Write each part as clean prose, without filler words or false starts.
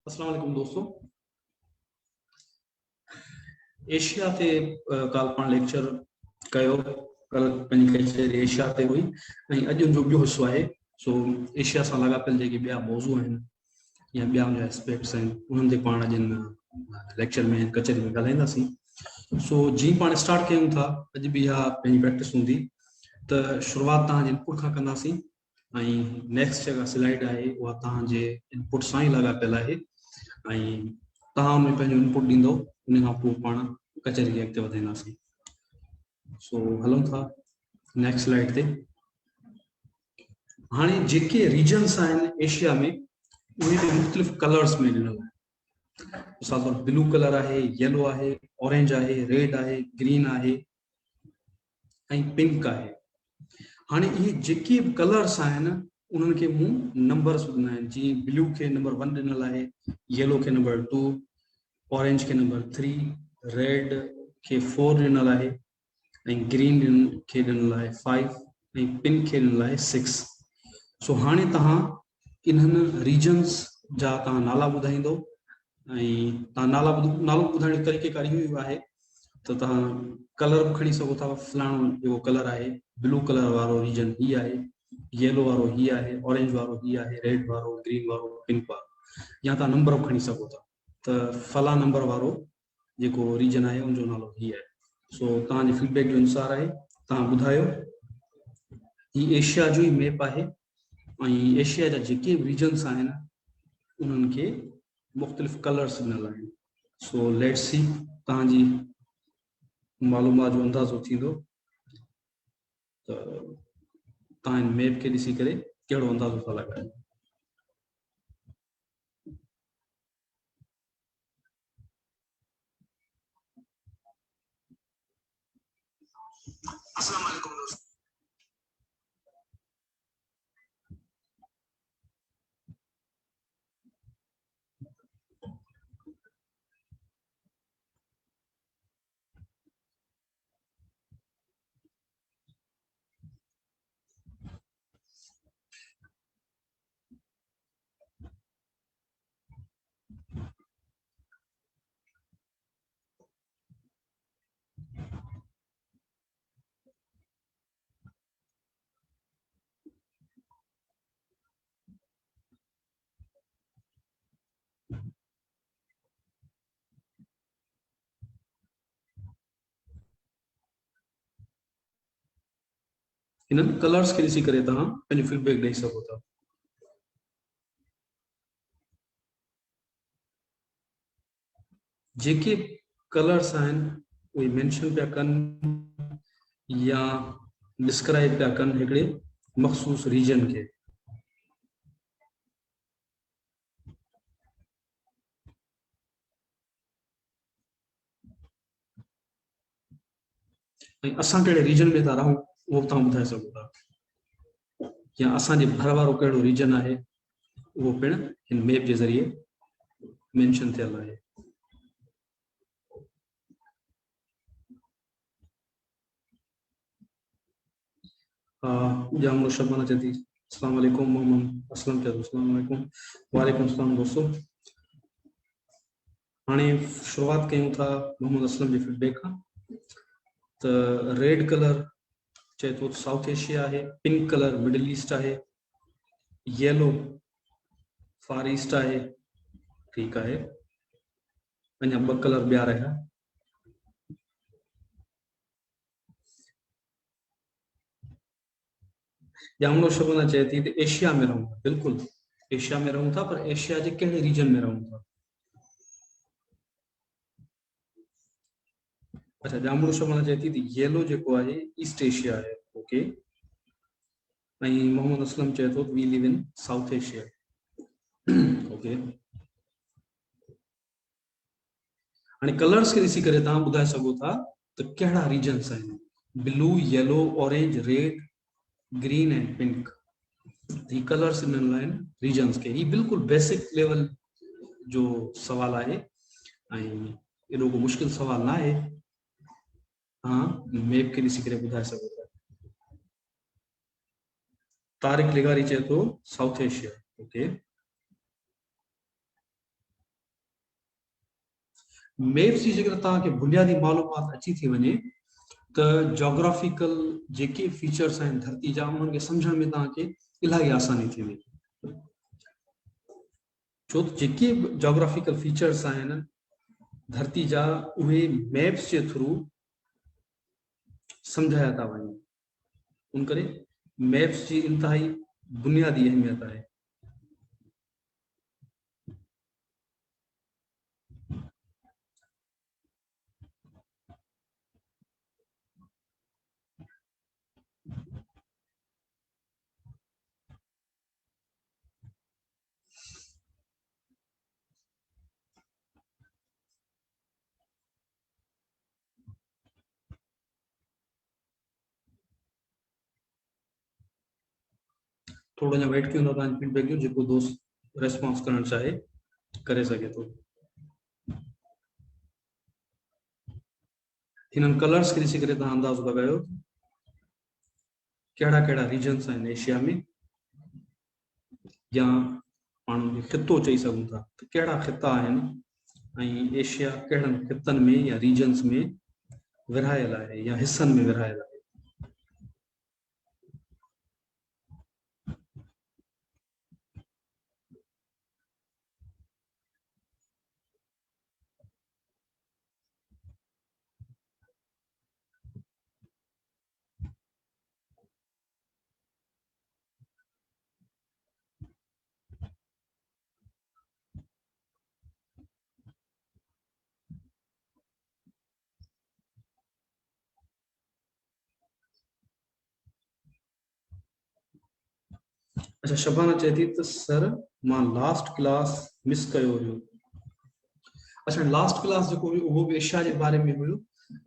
अस्सलाम वालेकुम दोस्तों। एशिया ते काल पाण लेक्चर कयो। कल पंहिंजी कचहरी एशिया ते हुई ऐं अॼु जो ॿियो हिसो आहे सो एशिया सां लाॻापियल जेके ॿिया मौज़ू आहिनि या ॿिया मुंहिंजा एस्पेक्ट्स आहिनि उन्हनि ते पाण जिन लेक्चर में कचहरी में ॻाल्हाईंदासीं। सो जीअं पाण स्टार्ट कयूं था अॼु बि इहा पंहिंजी प्रैक्टिस हूंदी त शुरूआति तव्हांजे इनपुट खां कंदासीं ऐं नेक्स्ट जेका स्लाइड आहे उहा तव्हांजे इनपुट सां ई लाॻापियल आहे ऐं तव्हां हुन में पंहिंजो इनपुट ॾींदो उन खां पोइ पाण कचहरी खे अॻिते वधाईंदासीं। सो हलूं था नेक्स्ट स्लाइड ते। हाणे जेके रीजन्स आहिनि एशिया में उहे बि मुख़्तलिफ़ कलर्स में ॾिनल आहिनि। मिसाल तौर ब्लू कलर आहे, येलो आहे, ऑरेंज आहे, रेड आहे, ग्रीन आहे ऐं पिंक आहे। हाणे इहे जेके बि कलर्स आहिनि उन्हनि खे मूं नंबर्स ॾिना आहिनि। जीअं ब्लू खे नंबर 1 ॾिनल आहे, येलो खे नंबर 2, ऑरेंज खे नंबर 3, रेड खे 4 ॾिनल आहे ऐं ग्रीन खे ॾिनल आहे 5 ऐं पिंक खे ॾिनल आहे 6। सो हाणे तव्हां इन्हनि रीजन्स जा तव्हां नाला ॿुधाईंदो ऐं तव्हां नालो ॿुधाइण जो तरीक़ेकार इहो आहे त तव्हां कलर बि खणी सघो था। फलाणो जेको कलर आहे ब्लू कलर वारो रीजन ही आहे, येलो वारो ही आहे, ऑरेंज वारो ही आहे, रेड वारो, ग्रीन वारो, पिंक वारो, या तव्हां नंबर बि खणी सघो था त फला नंबर वारो जेको रीजन आहे उनजो नालो ही आहे। सो तव्हांजे फीडबैक जो अनुसार आहे तव्हां ॿुधायो। ही एशिया जो ई मैप आहे ऐं एशिया जा जेके बि रीजन्स आहिनि उन्हनि खे मुख़्तलिफ़ कलर्स ॾिनल आहिनि। सो लेट्स सी तव्हांजी मालूमात जो अंदाज़ो थींदो त तव्हां हिन मैप खे ॾिसी करे कहिड़ो अंदाज़ो था लॻायो। अस्सलाम वालेकुम दोस्तों। इन्हनि कलर्स खे ॾिसी करे तव्हां पंहिंजो फीडबैक ॾेई सघो था। जेके कलर्स आहिनि उहे मेंशन पिया कनि या डिस्क्राइब पिया कनि हिकिड़े मख़सूस रीजन खे। ऐं असां कहिड़े रीजन में था रहूं उहो बि तव्हां ॿुधाए सघो था या असांजे घर वारो कहिड़ो रीजन आहे उहो पिणु हिन मैप जे ज़रिए मेंशन थियल आहे। जाम शबाना चए थी अस्सलाम वालेकुम, मोहम्मद असलम चए थो अस्सलाम वालेकुम। वालेकुम सलाम दोस्तों। हाणे शुरूआत कयूं था मोहम्मद असलम जे फीडबैक खां। त रेड कलर चए थो साउथ एशिया आहे, पिंक कलर मिडल ईस्ट आहे, येलो फार ईस्ट आहे। ठीकु आहे, अञा 2 कलर ॿिया रहिया। जामनो शबना चए थी त एशिया में रहूं था। बिल्कुलु एशिया में रहूं था, पर एशिया जे कहिड़े रीजन में रहूं था। अच्छा, जामनो शबना चए थी त येलो जेको आहे ईस्ट एशिया आहे। ओके। ऐं मोहम्मद असलम चए थो we live in South Asia. Okay. हाणे कलर्स खे ॾिसी करे तव्हां ॿुधाए सघो था त कहिड़ा रीजन्स आहिनि। Blue, yellow, orange, red, green and pink. ही कलर्स ॾिनल आहिनि रीजन्स खे। ही बिल्कुलु बेसिक लेवल जो सवाल आहे ऐं एॾो को मुश्किल सवाल न आहे। तव्हां मैप खे ॾिसी करे ॿुधाए सघो था। तारिक लिगारी चए थो साउथ एशिया। ओके। मैप्स जी जेकर तव्हांखे बुनियादी मालूमात अची थी वञे त जोग्राफिकल जेके फीचर्स आहिनि धरती जा उन्हनि खे सम्झण में तव्हांखे इलाही आसानी थींदी, छो त जेके जोग्राफिकल फीचर्स आहिनि धरती जा उहे मैप्स जे थ्रू सम्झाया था वञनि। उन करे मैप्स जी इंतहाई बुनियादी अहमियत आहे। थोड़ा अञा वेट कयूं था तव्हांजी फीडबैक जो, जेको दोस्त रेस्पॉन्स करणु चाहे करे सघे थो। हिननि कलर्स खे ॾिसी करे तव्हां अंदाज़ो लॻायो कहिड़ा कहिड़ा रीजन्स आहिनि एशिया में, या पाण खितो चई सघूं था त कहिड़ा खिता आहिनि ऐं एशिया कहिड़नि खितनि में या रीजन्स में विरहायल आहे या हिस्सनि में विरहायल आहे। अच्छा, शबाना चए थी त सर मां लास्ट क्लास मिस कयो हुयो। अच्छा, लास्ट क्लास जेको हुयो उहो बि एशिया जे बारे में हुयो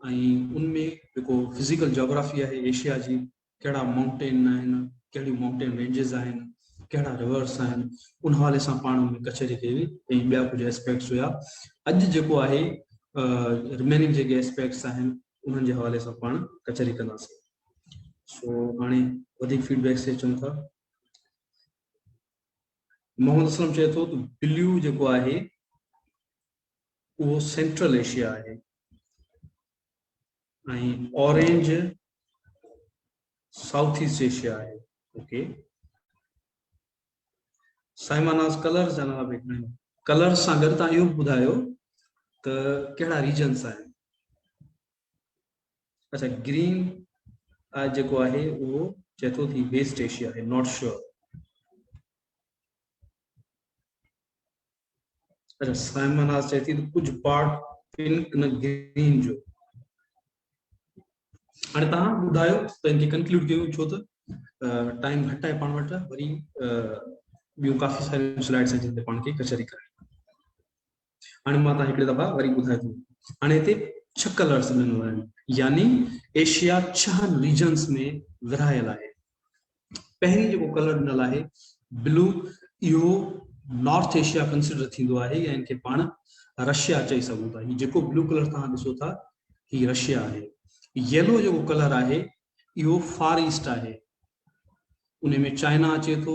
ऐं उनमें जेको फिज़िकल जोग्राफी आहे एशिया जी, कहिड़ा माउंटेन आहिनि, कहिड़ियूं माउंटेन रेंजिस आहिनि, कहिड़ा रिवर्स आहिनि, उन हवाले सां पाण में कचहरी कई हुई ऐं ॿिया कुझु एस्पेक्ट्स हुया। अॼु जेको आहे रिमेनिंग जेके एस्पेक्ट्स आहिनि उन्हनि जे हवाले सां पाण कचहरी कंदासीं। सो हाणे वधीक फीडबैक से अचूं था। मोहम्मद असलम चए थो त ब्लू जेको आहे वो सेंट्रल एशिया है, ऑरेंज साउथ ईस्ट एशिया है। ओके, साइमनास कलर्स जाना बेखना कलर्स सां गॾु तव्हां इहो ॿुधायो त कहिड़ा रीजन्स आहिनि। अच्छा, ग्रीन जेको आहे उहो चए थो थी वेस्ट एशिया है, नॉट श्योर। अच्छा, साइमनास चए थी कुछ पार्ट पिंक न ग्रीन जो। हाणे तव्हां ॿुधायो त इनखे कंक्लूड कयूं, छो त टाइम घटि आहे पाण वटि, वरी ॿियूं काफ़ी सारियूं स्लाइड्स आहिनि जिन ते पाण खे कचहरी करणी। हाणे मां तव्हां हिकिड़े दफ़ा वरी ॿुधाए थो। हाणे हिते 6 कलर्स ॾिनल आहिनि, यानी एशिया 6 रीजन्स में विरहायल आहे। पहिरीं जेको कलर ॾिनल आहे ब्लू, इहो नॉर्थ एशिया कंसिडर थींदो आहे या इनखे पाण रशिया चई सघूं था। हीउ जेको ब्लू कलर तव्हां ॾिसो था हीउ रशिया आहे। येलो जेको कलर आहे इहो फार ईस्ट आहे, उन में चाइना अचे थो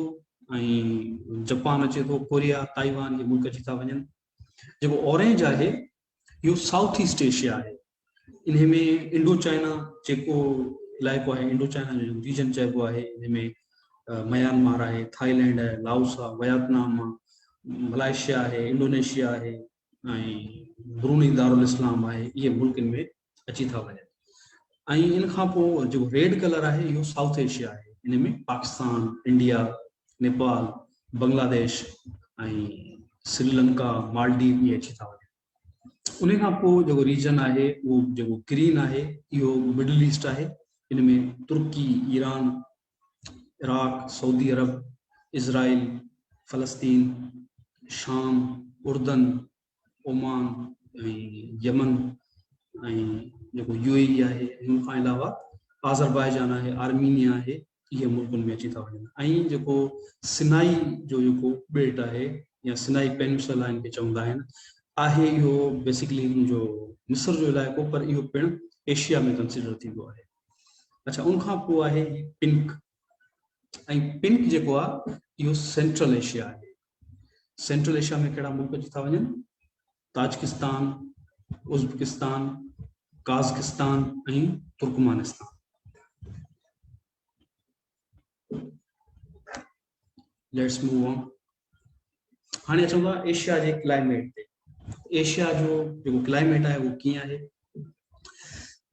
ऐं जापान अचे थो, कोरिया, ताइवान, इहे मुल्क अची था वञनि। जेको ऑरेंज आहे इहो साउथ ईस्ट एशिया आहे, इन में इंडो चाइना जेको इलाइक़ो आहे, इंडो चाइना जो रीजन चइबो आहे, इन में म्यांमार आहे, थाईलैंड आहे, लाओस आहे, वियतनाम आहे, मलाइशिया आहे, इंडोनेशिया आहे ऐं ब्रूनई दारुल इस्लाम आहे, इहे मुल्कनि में अची था वञनि। ऐं इन खां पोइ जेको रेड कलर आहे इहो साउथ एशिया आहे, इन में पाकिस्तान, इंडिया, नेपाल, बांग्लादेश ऐं श्रीलंका, मालदीव इहे अची था वञनि। उन खां पोइ जेको रीजन आहे उहो जेको ग्रीन आहे इहो मिडल ईस्ट आहे, इन में तुर्की, ईरान, इराक, सऊदी अरब, इज़राइल, फ़लस्तीन, शाम, उर्दन, ओमान ऐं यमन ऐं जेको यूएई आहे, हिन खां अलावा आज़रबाईजान आहे, आर्मीनिया आहे, इहे मुल्कनि में अची था वञनि। ऐं जेको सिनाई जो जेको बेल्ट आहे या सिनाई पेनिनसुला इनखे चवंदा आहिनि, आहे इहो बेसिकली जो मिस्र जो इलाइक़ो, पर इहो पिणु एशिया में कंसिडर थींदो आहे। अच्छा, उनखां पोइ आहे पिंक, ऐं पिंक जेको आहे इहो सेंट्रल एशिया आहे। सेंट्रल एशिया में कहिड़ा मुल्क अची था वञनि? ताजिकिस्तान, उज़्बेकिस्तान, काज़ाकिस्तान ऐं तुर्कमानिस्तान। Let's move on. हाणे अचूं था एशिया जे क्लाइमेट ते। एशिया जो जेको क्लाइमेट आहे वो कीअं आहे?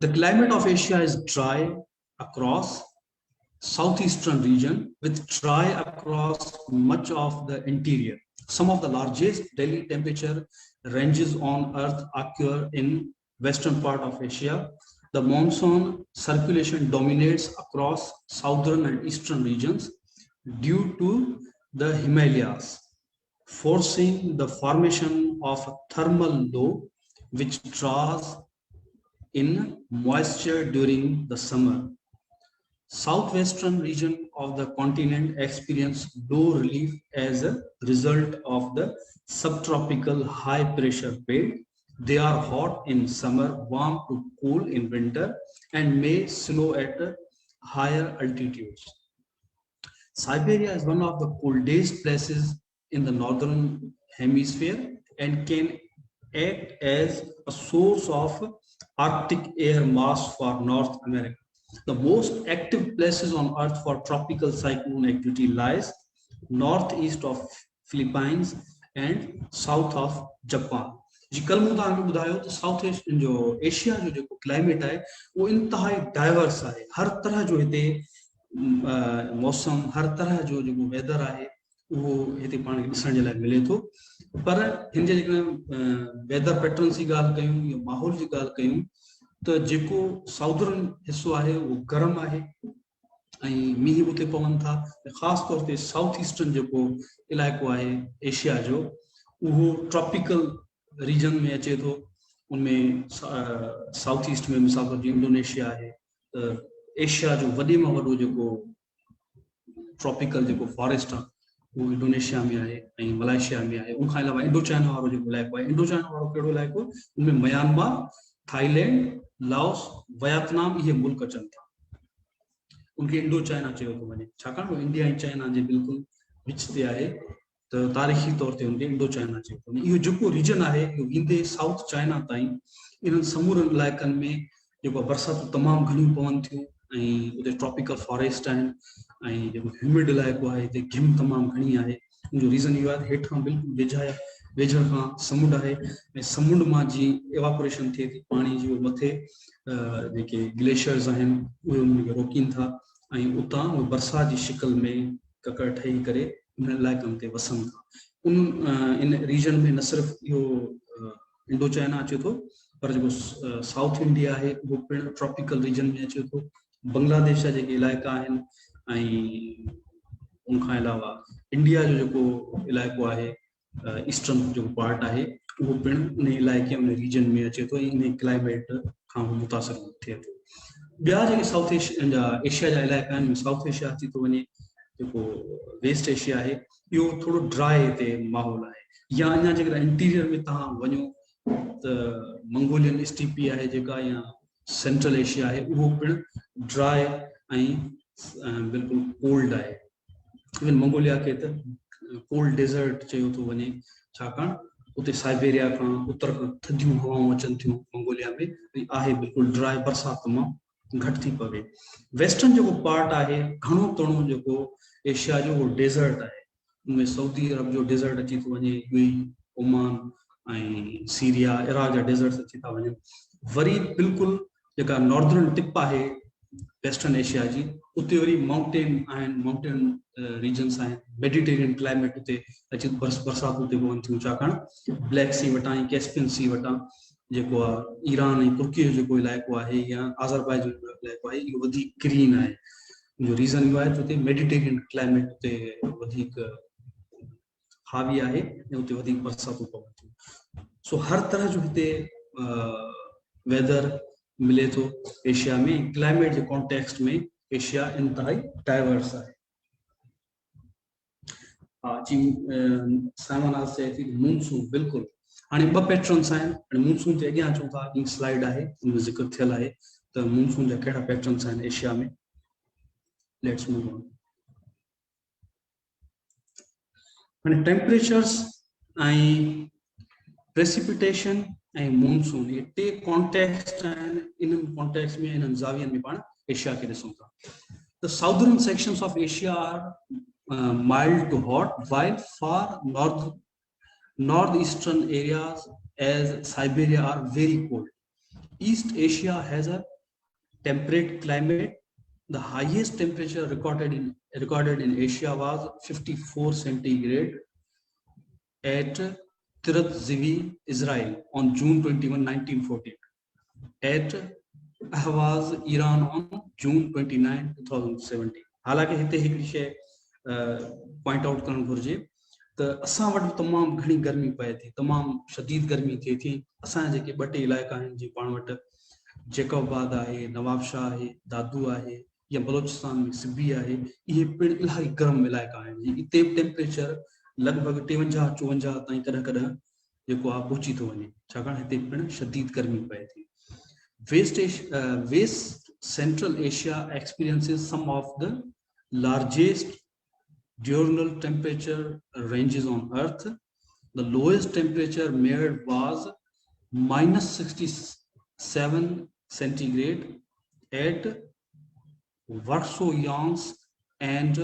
The climate of Asia is dry across southeastern region with dry across much of the interior. Some of the largest daily temperature ranges on earth occur in western part of Asia. The monsoon circulation dominates across southern and eastern regions due to the Himalayas, forcing the formation of a thermal low which draws in moisture during the summer. Southwestern region of the continent experienced low relief as a result of the subtropical high pressure belt. They are hot in summer, warm to cool in winter, and may snow at higher altitudes. Siberia is one of the coldest places in the northern hemisphere and can act as a source of Arctic air mass for North America. The most active places on earth for tropical cyclone activity lies northeast of Philippines and south of Japan. जी कल मूं तव्हांखे ॿुधायो त south जो Asia जो जेको climate आहे उहो इंतहाई डाइवर्स आहे। हर तरह जो हिते मौसम, हर तरह जो जेको वेदर आहे उहो हिते पाण खे ॾिसण जे लाइ मिले थो। पर हिन जे जेकॾहिं वेदर पैटर्न्स जी ॻाल्हि कयूं या माहौल जी ॻाल्हि कयूं त जेको साउदर्न हिसो आहे उहो गरम आहे ऐं मींहं उते पवनि था। ख़ासि तौर ते साउथ ईस्टर्न जेको इलाइक़ो आहे एशिया जो उहो ट्रॉपिकल रीजन में अचे थो। उनमें साउथ ईस्ट में मिसाल तौर ते इंडोनेशिया आहे, त एशिया जो वॾे में वॾो जेको ट्रॉपिकल जेको फॉरेस्ट आहे वो इंडोनेशिया में आहे ऐं मलेशिया में आहे। उनखां अलावा इंडो चाइना वारो जेको इलाइक़ो आहे, इंडो चाइना वारो कहिड़ो इलाइक़ो? उनमें म्यांमार, थाईलैंड, लाओस, वियतनाम इहे मुल्क अचनि था। उनखे इंडो चाइना चयो थो वञे छाकाणि वो इंडिया ऐं चाइना जे बिल्कुलु विच ते आहे, त तारीख़ी तौर ते उनखे इंडो चाइना चयो थो वञे। इहो जेको रीजन आहे इहो ईंदे साउथ चाइना ताईं इन्हनि समूरनि इलाइक़नि में जेको बरसातूं तमामु घणियूं पवनि थियूं ऐं उते ट्रॉपिकल फॉरेस्ट आहिनि ऐं जेको ह्यूमिड इलाइक़ो आहे हिते घिम तमामु घणी आहे। उनजो रीज़न इहो आहे त हेठां बिल्कुलु वेझर खां समुंड आहे ऐं समुंड मां जीअं एवापोरेशन थिए थी पाणी जी, उहो मथे जेके ग्लेशियर्स आहिनि उहे उनखे रोकीनि था ऐं उतां उहे बरसाति जी शिकल में ककड़ ठही करे उन इलाइक़नि ते वसनि था। इन रीजन में न सिर्फ़ु इहो इंडो चाइना अचे थो पर जेको साउथ इंडिया आहे उहो पिणु ट्रॉपिकल रीजन में अचे थो। बांग्लादेश जा जेके इलाइक़ा आहिनि ऐं उनखां अलावा इंडिया जो जेको इलाइक़ो आहे ईस्टर्न जेको पार्ट आहे उहो पिणु उन इलाइक़े उन रीजन में अचे थो, इन क्लाइमेट खां मुतासिर थिए थो। ॿिया जेके साउथ एशिया जा इलाइक़ा आहिनि, साउथ एशिया अची थो वञे, जेको वेस्ट एशिया आहे इहो थोरो ड्राई हिते माहौल आहे। या अञा जेकॾहिं इंटीरियर में तव्हां वञो त मंगोलियन स्टीपी आहे जेका, या सेंट्रल एशिया आहे उहो पिणु ड्राई ऐं बिल्कुलु कोल्ड आहे। इवन मंगोलिया खे त कोल्ड डेज़र्ट चयो थो वञे छाकाणि उते साइबेरिया खां उत्तर खां थधियूं हवाऊं अचनि थियूं मंगोलिया में, आहे बिल्कुलु ड्राई, बरसाति तमामु घटि थी पवे। वेस्टर्न जेको पार्ट आहे घणो तणो जेको एशिया जो उहो डेज़र्ट आहे। उनमें सऊदी अरब जो डेज़र्ट अची थो वञे, यूएई, ओमान ऐं सीरिया, इराक जा डेज़र्ट्स अची था वञनि। वरी बिल्कुलु जेका नॉर्दर्न टिप आहे वेस्टर्न एशिया जी उते वरी माउंटेन आहिनि, माउंटेन रीजन्स आहिनि, मेडिटेरियन क्लाइमेट उते अची बरसाति उते पवनि थियूं छाकाणि ब्लैक सी वटां ऐं कैस्पियन सी वटां जेको आहे ईरान ऐं तुर्की जो जेको इलाइक़ो आहे या अज़रबैजान जो इलाइक़ो आहे इहो वधीक ग्रीन आहे। जो रीज़न इहो आहे त उते मेडिटेरियन क्लाइमेट उते वधीक हावी आहे ऐं उते वधीक बरसातूं पवनि थियूं। सो हर तरह जो हिते वेदर मिले थो एशिया में। क्लाइमेट जे कॉन्टेक्स्ट में एशिया इंतहाई डाइवर्स आहे। हा जी, साइमन आज चए थी मूनसून बिल्कुलु हाणे ॿ पैटर्न्स आहिनि। हाणे मूनसून ते अॻियां अचूं था, ॿी स्लाइड आहे उनमें ज़िक्र थियल आहे त मूनसून जा कहिड़ा पैटर्न्स आहिनि एशिया में। Let's move on. हाणे टेम्परेचर्स ऐं प्रेसिपिटेशन ऐं मॉनसून, ये टे कॉन्टेक्स्ट आहिनि. इन कॉन्टेक्स्ट में इन ज़ावियनि में पाण एशिया खे ॾिसूं था. The southern sections of Asia are mild to hot, while far northeastern areas as Siberia are very cold. East Asia has a temperate climate. The highest temperature recorded in Asia was 54 centigrade at Tirat Zivi, Israel on June 21, 1914. At Ahvaz, Iran on June 29, 2017. हालांकि हिते हिकिड़ी शइ point out करणु घुरिजे त असां वटि तमामु घणी गर्मी पए थी, तमामु शदीद गर्मी थिए थी. असांजा जेके ॿ टे इलाइक़ा आहिनि जीअं पाण वटि जैकबाबाद आहे, नवाबशाह आहे, दादू आहे, या बलोचिस्तान में सिबी आहे, इहे पिण इलाही गर्म इलाइक़ा आहिनि. हिते टेम्परेचर लॻभॻि 53-54 ताईं कॾहिं कॾहिं जेको आहे पहुची थो वञे, छाकाणि हिते पिण शदीद गर्मी पए थी. West Central Asia experiences some of the largest diurnal temperature ranges on Earth. The lowest temperature measured was -67 centigrade at Varsovyansk and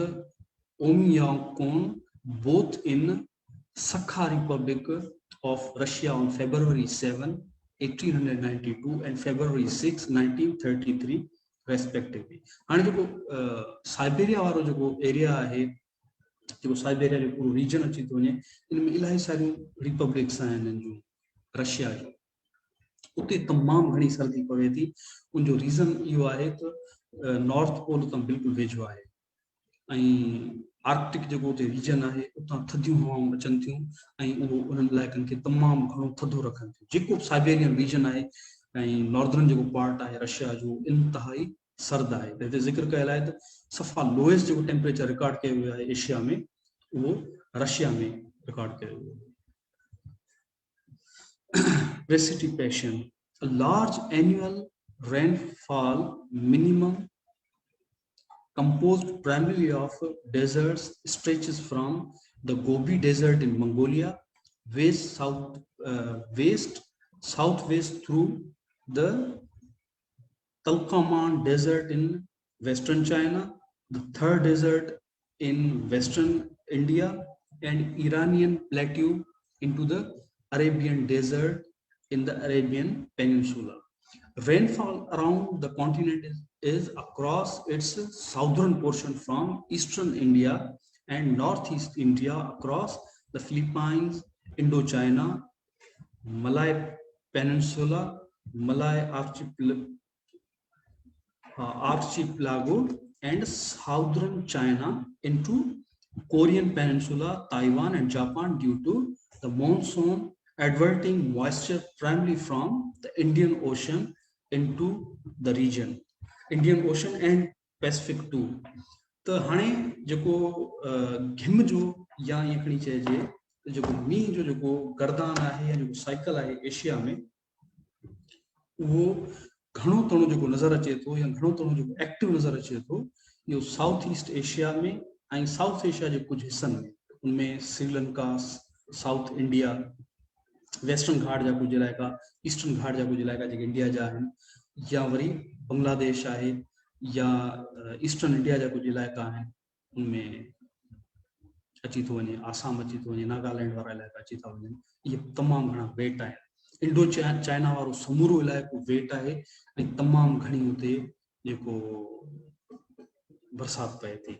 Oymyakon, both in Sakha Republic of Russia on February 7, 1892 and February 6, 1933 respectively. हाणे जेको Siberia वारो जेको area आहे, जेको Siberia जो पूरो reason अची थो वञे, इनमें इलाही सारियूं रिपब्लिक्स आहिनि जूं रशिया जूं. उते तमामु घणी सर्दी पवे थी. उनजो रीज़न इहो आहे त नॉर्थ पोल उतां बिल्कुलु वेझो आहे ऐं आर्कटिक जेको उते रीजन आहे उतां थधियूं हवाऊं अचनि थियूं ऐं उहो उन्हनि इलाइक़नि खे तमामु घणो थधो रखनि थियूं. जेको साइबेरियन रीजन आहे ऐं नॉर्दर्न जेको पार्ट आहे रशिया जो, इंतहाई सर्द आहे. हिते ज़िक्र कयल आहे त सफ़ा लोएस्ट जेको टेम्परेचर रिकॉर्ड कयो वियो आहे एशिया में, उहो रशिया में रिकॉर्ड कयो वियो. Precipitation. A large annual rainfall minimum composed primarily of deserts stretches from the Gobi Desert in Mongolia southwest through the Talcaman Desert in western China, the Thar Desert in western India, and Iranian plateau into the Arabian Desert in the Arabian Peninsula. Rainfall around the continent is across its southern portion from eastern India and northeast India across the Philippines, Indochina, Malay Peninsula, Malay Archipelago, and southern China into Korean Peninsula, Taiwan, and Japan due to the monsoon adverting moisture primarily from the Indian Ocean into the region, Indian Ocean and Pacific too. तो हाणे जेको घिम जो या इकड़ी चइजे जेको मींहं जो जेको गर्दान आहे या जेको साइकिल आहे एशिया में, उहो घणो तणो जेको नज़र अचे थो या घणो तणो जेको एक्टिव नज़र अचे थो, इहो साउथ ईस्ट एशिया में ऐं साउथ एशिया जे कुझु हिस्सनि में, उनमें श्रीलंका, साउथ इंडिया, वेस्टर्न घाट जा कुछ इलाइक़ा, ईस्टर्न घाट जा कुछ इलाइक़ा जेके इंडिया जा आहिनि, या वरी बांग्लादेश आहे, या ईस्टर्न इंडिया जा कुछ इलाइक़ा आहिनि, उनमें अची थो वञे, आसाम अची थो वञे, नागालैंड वारा इलाइक़ा अची था वञनि. इहे तमामु घणा वेट आहिनि. इंडो चाइना वारो समूरो इलाइक़ो वेट आहे ऐं तमामु घणी उते जेको बरसाति पए थी.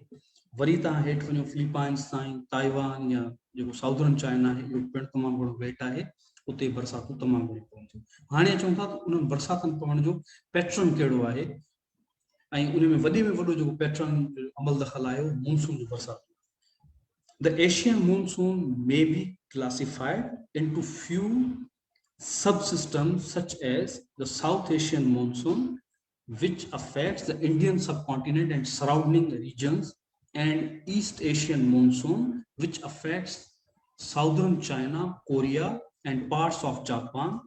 वरी तव्हां हेठि वञो फिलीपाइंस ताईं, ताइवान या जेको साउदर्न चाइना आहे, इहो पिणु तमामु घणो वेट आहे, उते बरसातूं तमामु घणी पवनि थियूं. हाणे अचूं था त उन्हनि बरसातनि पवण जो पैटर्न कहिड़ो आहे ऐं उन में वॾे वॾो जेको पैटर्न अमल दख़ल आहे उहो मॉनसून जो बरसाति. The Asian monsoon may be classified into few subsystems such as the South Asian monsoon, which affects the Indian subcontinent and surrounding regions, and East Asian monsoon, which affects southern China, Korea, and parts of Japan.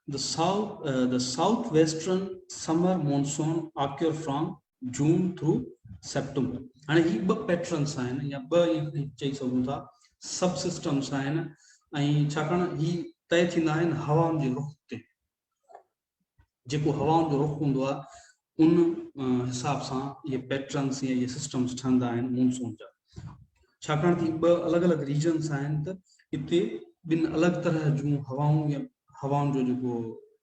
The southwestern summer monsoon occur from June through September. हाणे ही ॿ patterns आहिनि या ॿ चई सघूं था सब सिस्टम्स आहिनि ऐं छाकाणि ही तय थींदा आहिनि हवाउनि जे रुख ते। जेको हवाउनि जो रुख हूंदो आहे उन हिसाब सां इहे पैटर्न्स या इहे सिस्टम्स ठहंदा आहिनि मॉनसून जा। छाकाणि त ॿ अलॻि अलॻि रीजन्स आहिनि त हिते ॿिनि अलॻि तरह जूं हवाऊं या हवाउनि जो जेको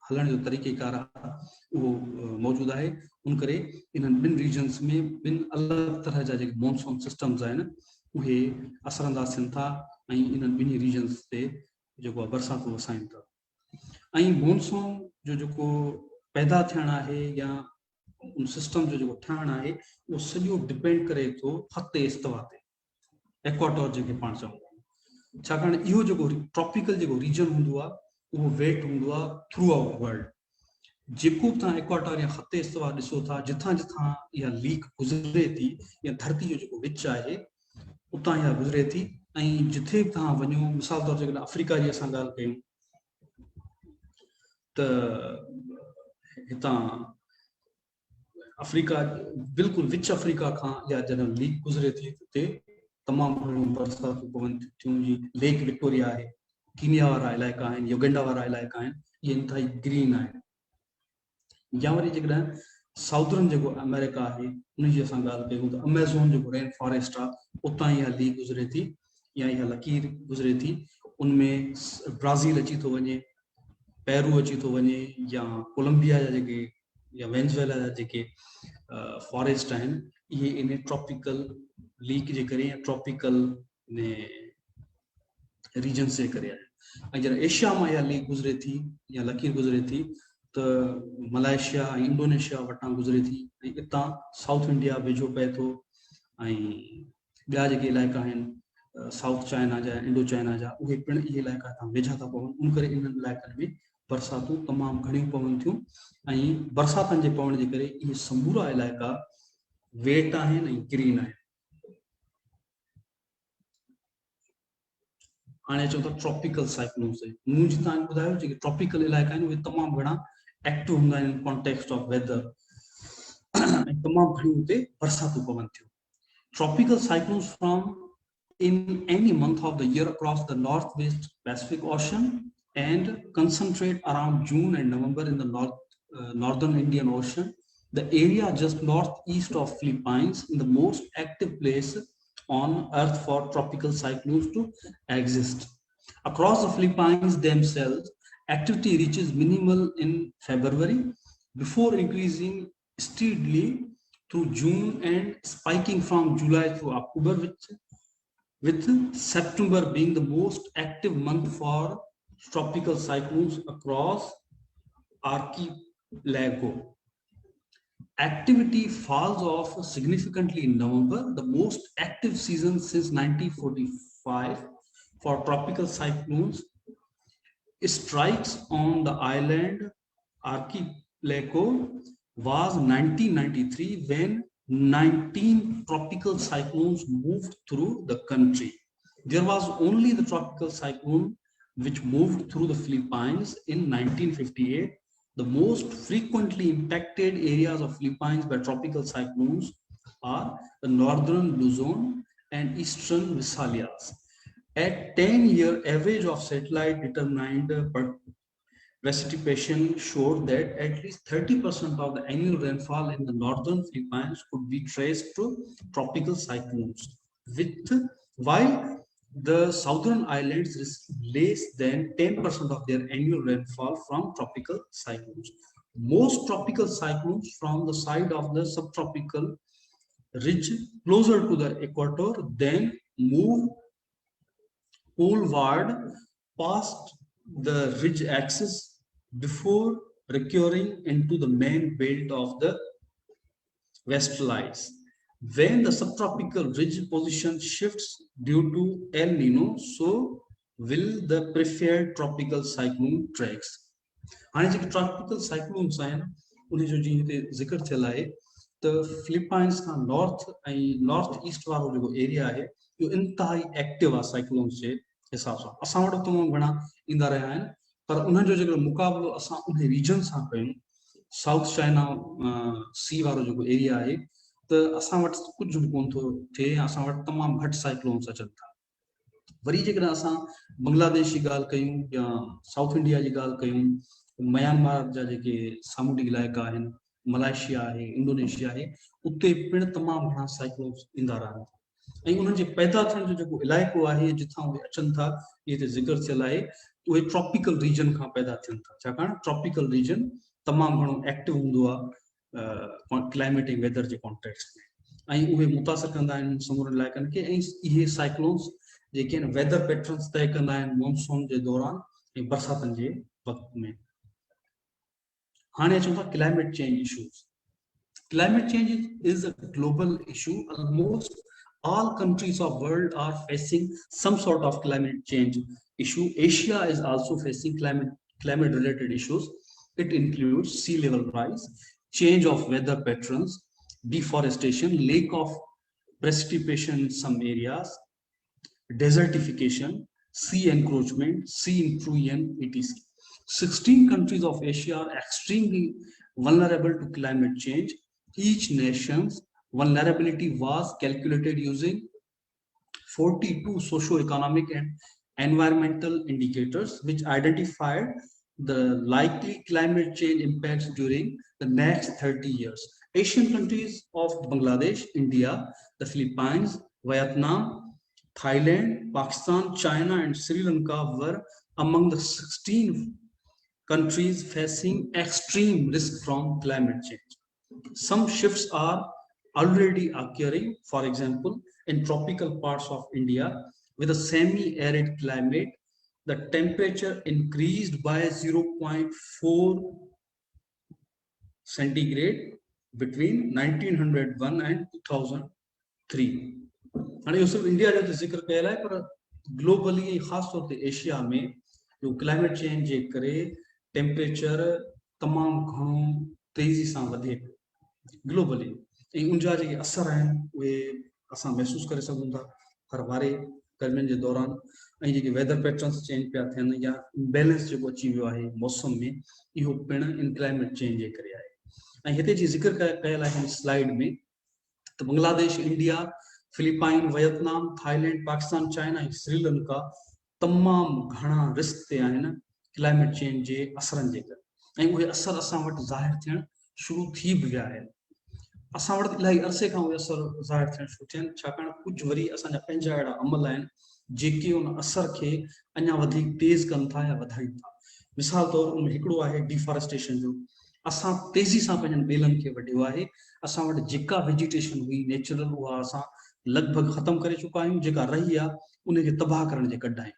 हलण जो तरीक़ेकार आहे उहो मौजूदु आहे। उन करे इन्हनि ॿिनि रीजन्स में ॿिनि अलॻि तरह जा जेके मॉनसून सिस्टम्स आहिनि उहे असरअंदाज़ थियनि था ऐं इन्हनि ॿिन्ही रीजन्स ते जेको आहे बरसातूं वसाइनि था। ऐं मॉनसून जो जेको पैदा थियणु आहे या उन सिस्टम जो जेको ठहणु आहे उहो सॼो डिपेंड करे थो ख़त इस्तवा ते, एक्वाटोर जेके पाण चऊं था। छाकाणि इहो जेको ट्रॉपिकल जेको रीजन हूंदो आहे उहो वेट हूंदो आहे थ्रू आउट वर्ल्ड। जेको बि तव्हां एक्वाटोर या ख़त इस्तवा ॾिसो था, जिथां जिथां इहा लीक गुज़रे थी या धरती जो जेको विच आहे उतां इहा गुज़रे थी। ऐं जिथे बि तव्हां वञो, मिसाल तौर ते अफ्रीका जी असां ॻाल्हि कयूं त हितां अफ्रीका बिल्कुलु विच अफ्रीका खां इहा जॾहिं लीक गुज़रे थी उते तमामु घणियूं बरसातूं पवनि थियूं। जीअं लेक विक्टोरिया आहे, कीनिया वारा इलाइक़ा आहिनि, युगंडा वारा इलाइक़ा आहिनि, इहे इंतिहाई ग्रीन आहिनि। या वरी जेकॾहिं साउदर्न जेको अमेरिका आहे उन जी असां ॻाल्हि कयूं त अमेज़ॉन जेको रेन फॉरेस्ट आहे उतां इहा लीक गुज़रे थी या इहा लकीर गुज़रे थी। उनमें ब्राज़ील अची थो वञे, पेरू अची थो वञे, या कोलंबिया जा जेके या वेनेज़ुएला जा जेके फॉरेस्ट आहिनि इहे इन ट्रॉपिकल लीक जे करे या ट्रॉपिकल रीजन्स जे करे आहे। ऐं जॾहिं एशिया मां इहा लीक गुज़रे थी या लकीर गुज़रे थी त मलेशिया ऐं इंडोनेशिया वटां गुज़रे थी ऐं हितां साउथ इंडिया वेझो पए थो ऐं ॿिया जेके इलाइक़ा आहिनि साउथ चाइना जा, इंडो चाइना जा, उहे पिणु इहे इलाइक़ा हितां वेझा था पवनि। उन करे इन्हनि इलाइक़नि में बरसातूं तमामु घणियूं पवनि थियूं ऐं बरसातनि जे पवण जे करे इहे समूरा इलाइक़ा वेट आहिनि ऐं ग्रीन आहिनि। हाणे अचूं था ट्रॉपिकल साइक्लोन्स ते। मूं जीअं तव्हांखे ॿुधायो जेके ट्रॉपिकल इलाइक़ा आहिनि उहे तमामु घणा एक्टिव हूंदा आहिनि इन कॉन्टेक्स्ट ऑफ वेदर ऐं तमामु घणियूं हुते बरसातूं पवनि थियूं। Tropical cyclones form in any month of the year across the northwest Pacific Ocean and concentrate around June and November in the northern Indian Ocean, the area just northeast of Philippines, in the most active place on Earth for tropical cyclones to exist. Across the Philippines themselves, activity reaches minimal in February before increasing steadily through June and spiking from July through October, with September being the most active month for tropical cyclones across archipelago. Activity falls off significantly in November, the most active season since 1945 for tropical cyclones. Strikes on the island archipelago was 1993 when 19 tropical cyclones moved through the country. There was only the tropical cyclone which moved through the Philippines in 1958. The most frequently impacted areas of Philippines by tropical cyclones are the northern Luzon and eastern Visayas. At 10-year average of satellite determined precipitation showed that at least 30% of the annual rainfall in the northern Philippines could be traced to tropical cyclones, while the southern islands receive less than 10% of their annual rainfall from tropical cyclones. Most tropical cyclones from the side of the subtropical ridge closer to the equator then move poleward past the ridge axis before recurring into the main belt of the westerlies. When the subtropical ridge position shifts due to El Nino, so will the preferred tropical cyclone tracks. हाणे जेके tropical cyclones आहिनि उन जो जीअं हिते ज़िक्र थियल आहे त फिलिपाइंस खां नॉर्थ ईस्ट वारो जेको एरिया आहे इहो इंतिहाई एक्टिव आहे साइक्लोन्स जे हिसाब सां। असां वटि तमामु घणा ईंदा रहिया आहिनि पर उन्हनि जो जेको मुक़ाबिलो असां उन रीजन सां कयूं, साउथ चाइना सी वारो जेको एरिया आहे त असां वटि कुझु बि कोन थो थिए, असां वटि तमामु घटि साइक्लोन्स अचनि था। वरी जेकॾहिं असां बांग्लादेश जी ॻाल्हि कयूं या साउथ इंडिया जी ॻाल्हि कयूं, म्यांमार जा जेके सामूंडी इलाइक़ा आहिनि, मलेशिया आहे, इंडोनेशिया आहे, उते पिण तमामु घणा साइक्लोन्स ईंदा रहनि था। ऐं उन्हनि जे पैदा थियण जो जेको इलाइक़ो आहे जिथां उहे अचनि था, इहे हिते ज़िक्र थियल आहे, उहे ट्रॉपिकल रीजन खां पैदा थियनि था, छाकाणि ट्रॉपिकल रीजन तमामु घणो एक्टिव हूंदो आहे क्लाइमेट ऐं वेदर जे कॉन्टेक्स्ट में, ऐं उहे मुतासिर कंदा आहिनि समूरनि इलाइक़नि खे। ऐं इहे साइक्लोन्स जेके आहिनि वेदर पैटर्न्स तय कंदा आहिनि मॉनसून जे दौरान ऐं बरसातनि जे वक़्त में। हाणे अचूं था climate change issues. Climate change is a global issue. Almost all countries of world are facing some sort of climate change issue. Asia is also facing climate related issues. It includes sea level rise, change of weather patterns, deforestation, lack of precipitation in some areas, desertification, sea encroachment, sea intrusion, etc. 16 countries of Asia are extremely vulnerable to climate change. Each nation's vulnerability was calculated using 42 socio-economic and environmental indicators, which identified the likely climate change impacts during the next 30 years. Asian countries of Bangladesh, India, the Philippines, Vietnam, Thailand, Pakistan, China, and Sri Lanka were among the 16 countries facing extreme risk from climate change. Some shifts are already occurring. For example, in tropical parts of India with a semi-arid climate, the temperature increased by 0.4 centigrade between 1901 and 2003. हाणे इहो सिर्फ़ु India जो त ज़िक्र कयल आहे, पर globally ऐं ख़ासि तौर ते एशिया में जो क्लाइमेट चेंज जे करे टेम्परेचर तमामु घणो तेज़ी सां वधे पियो ग्लोबली, ऐं उनजा जेके असर आहिनि उहे असां महसूसु करे सघूं था हर वारे गर्मियुनि जे दौरान। ऐं जेके वेदर पैटर्न्स चेंज पिया थियनि या इम्बेलेंस जेको अची वियो आहे मौसम में, इहो पिण इन क्लाइमेट चेंज जे करे आहे। ऐं हिते जी ज़िक्र कयल आहे हिन स्लाइड में त Bangladesh, India, Philippine, Vietnam, Thailand, Pakistan, China ऐं श्रीलंका तमामु घणा रिस्क ते आहिनि क्लाइमेट चेंज जे असरनि जे करे, ऐं उहे असर असां वटि ज़ाहिर थियणु शुरू थी बि विया आहिनि। असां वटि इलाही अरसे खां उहे असर ज़ाहिर थियणु शुरू थिया आहिनि, छाकाणि कुझु वरी असांजा पंहिंजा अहिड़ा अमल आहिनि जेके उन असर खे अञा वधीक तेज़ कनि था या वधाइनि था। मिसाल तौरु उन हिकिड़ो आहे डिफॉरेस्टेशन जो। असां तेज़ी सां पंहिंजनि ॿेलनि खे वढियो आहे। असां वटि जेका वेजिटेशन हुई नेचुरल, उहा असां लॻभॻि ख़तमु करे चुका आहियूं। जेका रही आहे उनखे तबाह करण जे कढ आहियूं।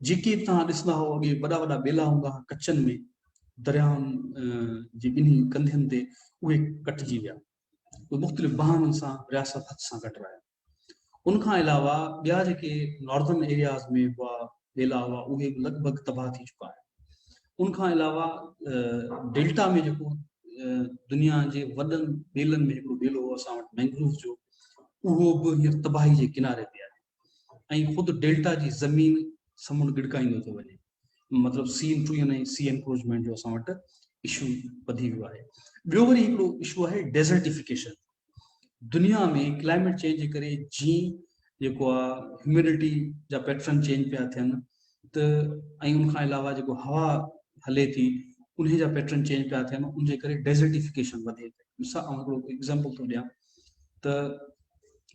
जेके तव्हां ॾिसंदा हो अॻे वॾा वॾा ॿेला हूंदा हुआ कच्छनि में, दरियाउनि जे ॿिन्ही कंधियुनि ते, उहे कटिजी विया। उहे मुख़्तलिफ़ बहाननि सां रियासत हथ सां कटराया। उनखां अलावा ॿिया जेके नॉर्दर्न एरियाज़ में हुआ ॿेला हुआ, उहे बि लॻभॻि तबाह थी चुका आहिनि। उनखां अलावा डेल्टा में जेको दुनिया जे वॾनि ॿेलनि में हिकिड़ो ॿेलो हो असां वटि मैंग्रोव जो, उहो बि हींअर तबाही जे किनारे ते आहे। ऐं ख़ुदि डेल्टा जी ज़मीन समुंड गिड़काईंदो थो वञे, मतिलबु सी इंट्रूजन ऐं सी एनक्रोचमेंट जो असां वटि इशू वधी वियो आहे। ॿियो वरी हिकिड़ो इशू आहे डेजर्टिफिकेशन। दुनिया में क्लाइमेट चेंज जे करे जीअं जेको आहे ह्यूमिडिटी जा पैटर्न चेंज पिया थियनि त, ऐं उनखां अलावा जेको हवा हले थी उन जा पैटर्न चेंज पिया थियनि, उनजे करे डेजर्टिफिकेशन वधे थी। मिसाल हिकिड़ो एग्ज़ाम्पल थो ॾियां त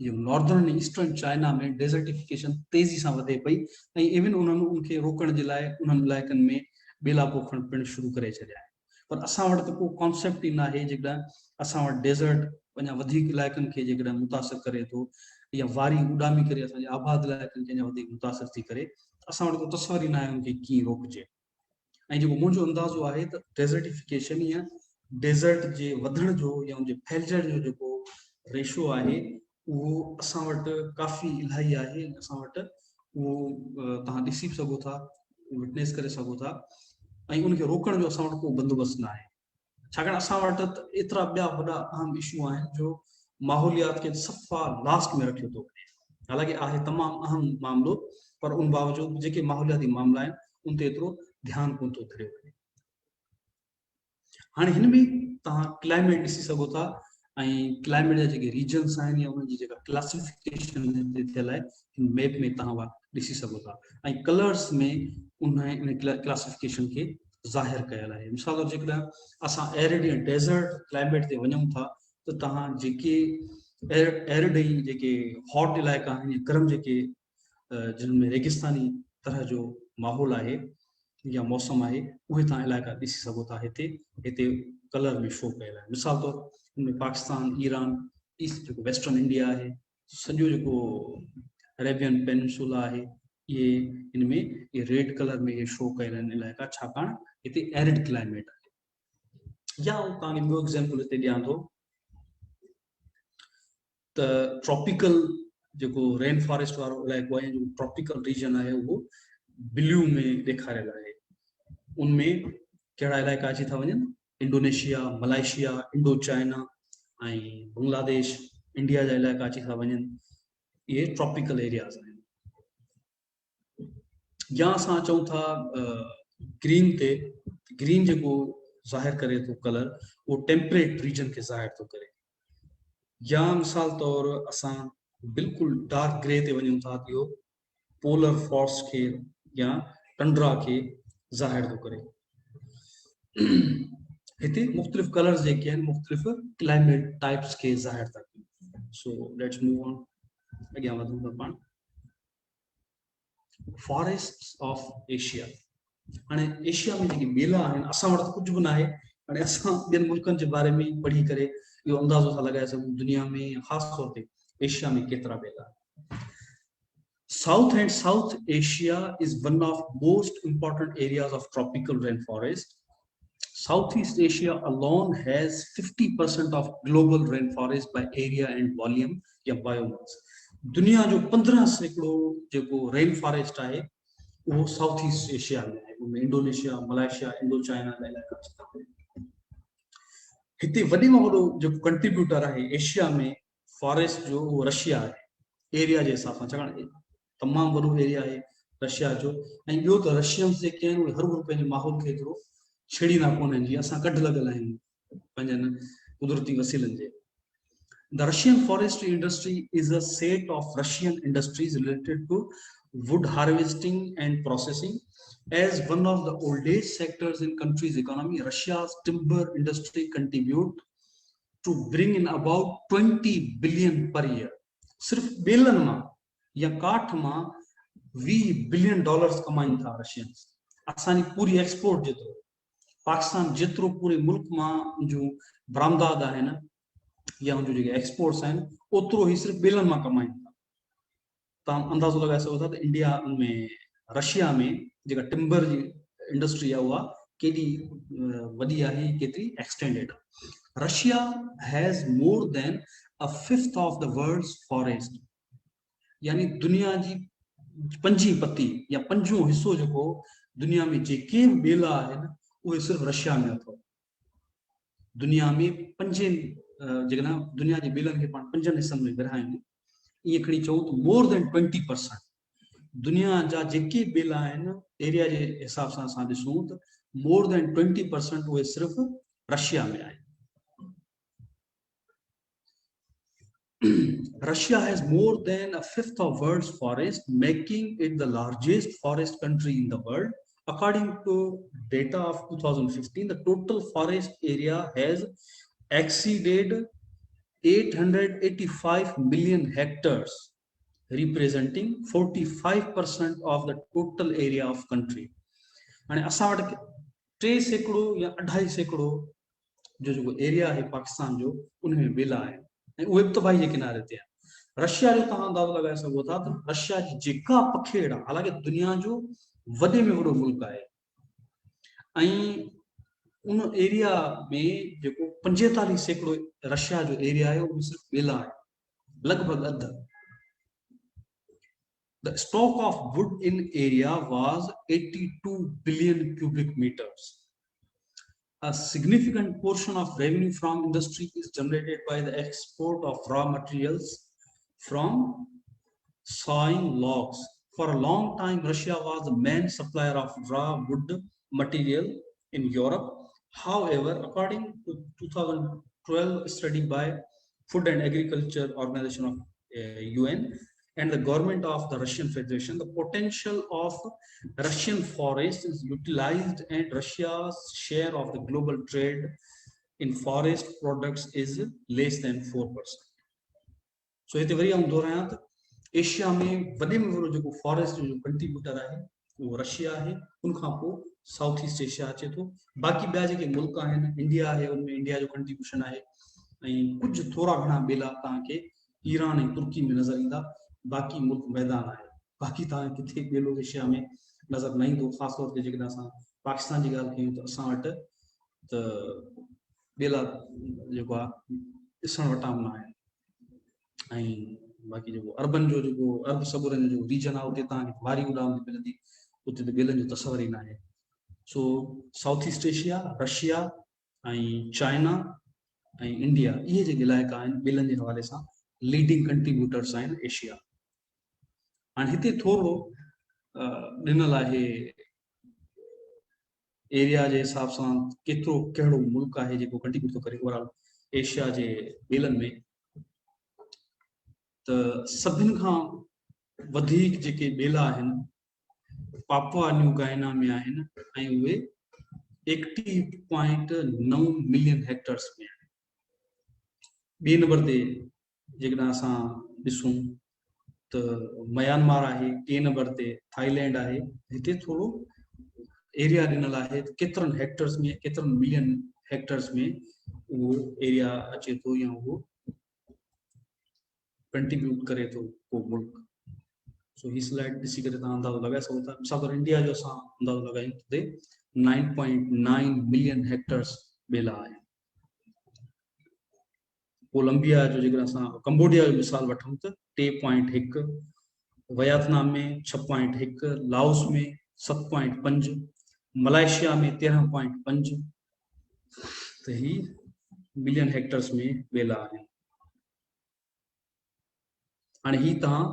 इहो नॉर्दर्न ईस्टर्न चाइना में डेजर्टिफिकेशन तेज़ी सां वधे पई, ऐं इवन उन्हनि उनखे रोकण जे लाइ उन्हनि इलाइक़नि में ॿेला पोखण पिणु शुरू करे छॾिया आहिनि। पर असां वटि त को कॉन्सेप्ट ई न आहे। जेकॾहिं असां वटि डेज़र्ट अञा वधीक इलाइक़नि खे जेकॾहिं मुतासिर करे थो या वारी उॾामी करे असांजे आबाद इलाइक़नि खे अञा वधीक मुतासिर थी करे, असां वटि को तस्वर ई न आहे उनखे कीअं रोकजे। ऐं जेको मुंहिंजो अंदाज़ो आहे त डेजर्टिफिकेशन या डेज़र्ट जे वधण जो या उनजे फैलजण जो जेको रेशो आहे, उहो असां वटि काफ़ी इलाही आहे। असां वटि उहो तव्हां ॾिसी बि सघो था, विटनेस करे सघो था, ऐं उनखे रोकण जो असां वटि को बंदोबस्तु न आहे। छाकाणि असां वटि त एतिरा ॿिया वॾा अहम इशू आहिनि जो माहौलियात खे सफ़ा लास्ट में रखियो थो वञे। हालांकि आहे तमामु अहम मामिलो, पर उन बावजूदि जेके माहौलियाती मामला आहिनि उन ते एतिरो ध्यानु कोन थो धरियो वञे। हाणे हिन में तव्हां क्लाइमेट ॾिसी सघो था, ऐं क्लाइमेट जा जेके रीजन्स आहिनि या उन्हनि जी जेका क्लासिफिकेशन हिते थियल आहे हिन मैप में तव्हां ॾिसी सघो था ऐं कलर्स में इन क्लासिफिकेशन खे ज़ाहिर कयल आहे। मिसाल तौर जेकॾहिं असां एरिड या डेज़र्ट क्लाइमेट ते वञूं था त तव्हां जेके एरिड ऐं जेके हॉट इलाइक़ा आहिनि या गर्म जेके जिन में रेगिस्तानी तरह जो माहौल आहे या मौसम आहे उहे तव्हां इलाइक़ा ॾिसी सघो था हिते कलर में शो कयल आहे। मिसाल तौर इनमें पाकिस्तान, ईरान, ईस्ट जेको वेस्टर्न इंडिया आहे, सॼो जेको अरेबियन पेनिनसुला आहे, इहे इनमें ये रेड कलर में ये शो कयल आहिनि इलाइक़ा, छाकाणि हिते एरिड क्लाइमेट आहे। या तव्हांखे ॿियो एग्जाम्पल हिते ॾियां थो त ट्रॉपिकल जेको रेन फॉरेस्ट वारो इलाइक़ो आहे, जो ट्रॉपिकल रीजन आहे, उहो ब्लू में ॾेखारियल आहे। उनमें कहिड़ा इलाइक़ा अची था वञनि? इंडोनेशिया, मलेशिया, इंडो चाइना ऐं बांग्लादेश, इंडिया जा इलाइक़ा अची था वञनि। इहे ट्रॉपिकल एरियाज़ आहिनि। या असां चऊं था ग्रीन ते, ग्रीन जेको ज़ाहिर करे थो कलर, उहो टेम्परेट रीजन खे ज़ाहिर थो करे। या मिसाल तौर असां बिल्कुलु डार्क ग्रे ते वञूं था, इहो पोलर फॉर्स खे या टंड्रा खे ज़ाहिर थो करे। हिते मुख़्तलिफ़ कलर्स जेके आहिनि मुख़्तलिफ़ क्लाइमेट टाइप्स खे ज़ाहिर था कनि। सो लेट्स मूव ऑन, अॻियां वधूं था पाण। Forest of Asia. हाणे एशिया में जेके ॿेला आहिनि, असां वटि कुझु बि न आहे। हाणे असां ॿियनि मुल्कनि जे बारे में पढ़ी करे इहो अंदाज़ो था लॻाए सघूं दुनिया में ख़ासि तौर ते एशिया में केतिरा ॿेला आहिनि। South and South Asia is one of most important areas of tropical rainforest. Southeast Asia alone has 50% of global rainforest by area and volume या biomass. दुनिया जो 15% जेको रेन फॉरेस्ट आहे वो साउथ ईस्ट एशिया में है। उनमें इंडोनेशिया, मलेशिया, इंडो चाइना जा इलाइक़ा अची। हिते वॾे में वॾो जेको कंट्रीब्यूटर आहे एशिया में फॉरेस्ट जो, वो रशिया आहे एरिया जे हिसाब सां, छाकाणि तमामु वॾो एरिया आहे रशिया जो। ऐं ॿियो त रशियन्स जेके आहिनि उहे हर वक़्तु पंहिंजे माहौल खे एतिरो छेड़ींदा कोन आहिनि जीअं असां कढ लॻल आहियूं पंहिंजनि कुदरती वसीलनि जे। The Russian forestry industry is a set of Russian industries related to wood harvesting and processing. As one of the oldest sectors in country's economy, Russia's timber industry contribute to bring in about 20 billion per year. सिर्फ बेलन मां या काठ मां $20 billion कमाइन था Russians. असांजी पूरी export जेतिरो पाकिस्तान जेतिरो पूरे मुल्क मां जो बरामदाद आहिनि या उन जो जेके एक्सपोर्ट्स आहिनि ओतिरो ही सिर्फ बेलन मां कमाइन था। तव्हां अंदाज़ो लॻाए सघो था त इंडिया में रशिया में जेका टिम्बर जी इंडस्ट्री आहे उहा केॾी वॾी आहे, केतिरी एक्सटेंडेड आहे। Russia has more than a fifth of the world's forest, यानी दुनिया जी 5% या 5 हिसो जेको दुनिया में जेके बि ॿेला आहिनि उहे सिर्फ रशिया में अथव। दुनिया में 5 जेके न दुनिया जे ॿेलनि खे पाण 5 हिसनि में विरहायूं, ईअं खणी चऊं त मोर देन 20% दुनिया जा जेके ॿेला आहिनि एरिया जे हिसाब सां असां ॾिसूं त मोर देन 20% उहे सिर्फ रशिया में आहिनि। Russia has more than a fifth of world's forest, making it the largest forest country in the world. According to data of 2015, the total forest area has exceeded 885 million hectares, representing 45% of the total area of country. हाणे असां वटि 3% या 2.5% जो जेको area आहे पाकिस्तान जो उनमें ॿेला आहे ऐं उहे बि तबाही जे किनारे ते आहे। रशिया जो तव्हां अंदाज़ो लॻाए सघो था त रशिया जी जेका पखेड़ आहे, हालांकि दुनिया जो वॾे में वॾो मुल्क आहे ऐं उन एरिया में जेको 45% रशिया जो एरिया आहे उहो सिर्फ ॿेला आहे, लगभग अधु। The stock of wood in area was 82 billion cubic meters. A significant portion of revenue from industry is generated by the export of raw materials from sawing logs. For a long time, Russia was the main supplier of raw wood material in Europe. However, according to 12 study by Food and Agriculture Organization of UN and the government of the Russian Federation. The potential of Russian forest is utilized and Russia's share of the global trade in forest products is less than 4%. So हिते वरी आउं दोहरायां त Asia में वॾे में वॾो जेको forest जो कंट्रीब्यूटर आहे वो रशिया आहे, उनखां पोइ साउथ ईस्ट एशिया अचे थो। बाक़ी ॿिया जेके मुल्क आहिनि, इंडिया आहे, उनमें इंडिया जो कंट्रीब्यूशन आहे ऐं कुझु थोरा घणा ॿेला तव्हांखे ईरान ऐं तुर्की में नज़र ईंदा, बाक़ी मुल्क मैदान आहे। बाक़ी तव्हांखे किथे ॿेलो एशिया में नज़र न ईंदो। ख़ासि तौर ते जेकॾहिं असां पाकिस्तान जी ॻाल्हि कयूं त असां वटि त ॿेला जेको आहे ॾिसण वटां न आहे। ऐं बाक़ी जेको अरबन जो जेको अरब सबूरनि जो रीजन आहे उते तव्हांखे वारी उॾाम मिलंदी, उते त ॿेलनि जो तस्वर ई न आहे। सो साउथ ईस्ट एशिया, रशिया ऐं चाइना ऐं इंडिया, इहे जेके इलाइक़ा आहिनि ॿेलनि जे हवाले सां लीडिंग कंट्रीब्यूटर्स आहिनि एशिया। हाणे हिते थोरो ॾिनल आहे एरिया जे हिसाब सां केतिरो कहिड़ो मुल्क आहे जेको कंट्रीब्यूट थो करे ओवरऑल एशिया जे ॿेलनि में। त सभिनि खां वधीक जेके ॿेला आहिनि पापुआ न्यू गाइना में आहिनि ऐं उहे 81.9 मिलियन हेक्टर्स में आहिनि। ॿिए नंबर ते जेकॾहिं असां ॾिसूं त म्यांमार आहे, टे नंबर ते थाईलैंड आहे। हिते थोरो एरिया ॾिनल आहे केतिरनि हेक्टर्स में, केतिरनि मिलियन हेक्टर्स में उहो एरिया अचे थो या उहो कंट्रीब्यूट करे थो को मुल्क। सो ही स्लाइड ॾिसी करे तव्हां अंदाज़ो लॻाए सघो था। मिसाल तौर इंडिया जो असां अंदाज़ो लॻायूं त 9.9 मिलियन हेक्टर्स ॿेला आहे। कोलंबिया जो जेकॾहिं असां कंबोडिया जो मिसाल वठूं त 3.1, वियतनाम में 6.1, लाओस में 7.5, मलेशिया में 13.5, त ही मिलियन हेक्टर्स में ॿेला आहिनि। हाणे ही तव्हां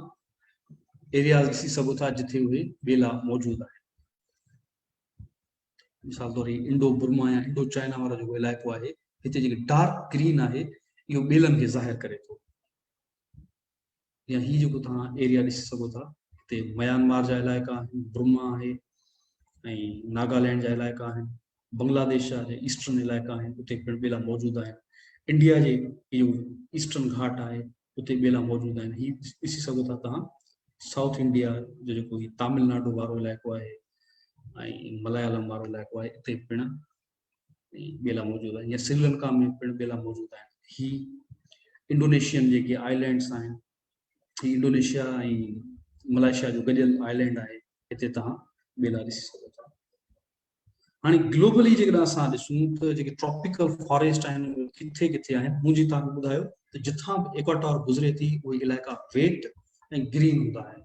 एरिया ॾिसी सघो था जिथे उहे ॿेला मौजूदु आहिनि। मिसाल तौर इंडो बुर्मा या इंडो चाइना वारो जेको इलाइक़ो आहे, हिते जेके डार्क ग्रीन आहे इहो ॿेलनि खे ज़ाहिर करे थो। या ही जेको तव्हां एरिया ॾिसी सघो था, हिते म्यांमार जा इलाइक़ा आहिनि, बुर्मा आहे ऐं नागालैंड जा इलाइक़ा आहिनि, बांग्लादेश जा ईस्टर्न इलाइक़ा आहिनि, उते पिणु ॿेला मौजूदु आहिनि। इंडिया जे इहो ईस्टर्न घाट आहे, उते ॿेला मौजूदु आहिनि। ही ॾिसी सघो था तव्हां साउथ इंडिया जो जेको ही तमिलनाडु वारो इलाइक़ो आहे ऐं मलयालम वारो इलाइक़ो आहे, हिते पिणु ॿेला मौजूदु आहिनि। या श्रीलंका में पिणु ॿेला मौजूदु आहिनि। ही इंडोनेशियन जेके आइलैंड्स आहिनि, ही इंडोनेशिया ऐं मलेशिया जो गॾियल आइलैंड आहे, हिते तव्हां ॿेला ॾिसी सघो था। हाणे ग्लोबली जेकॾहिं असां ॾिसूं त जेके ट्रॉपिकल फॉरेस्ट आहिनि उहे किथे किथे आहिनि। मुंहिंजी तव्हांखे ॿुधायो त जिथां बि इक्वाटोर गुज़रे थी उहे इलाइक़ा वेट ऐं ग्रीन हूंदा आहिनि।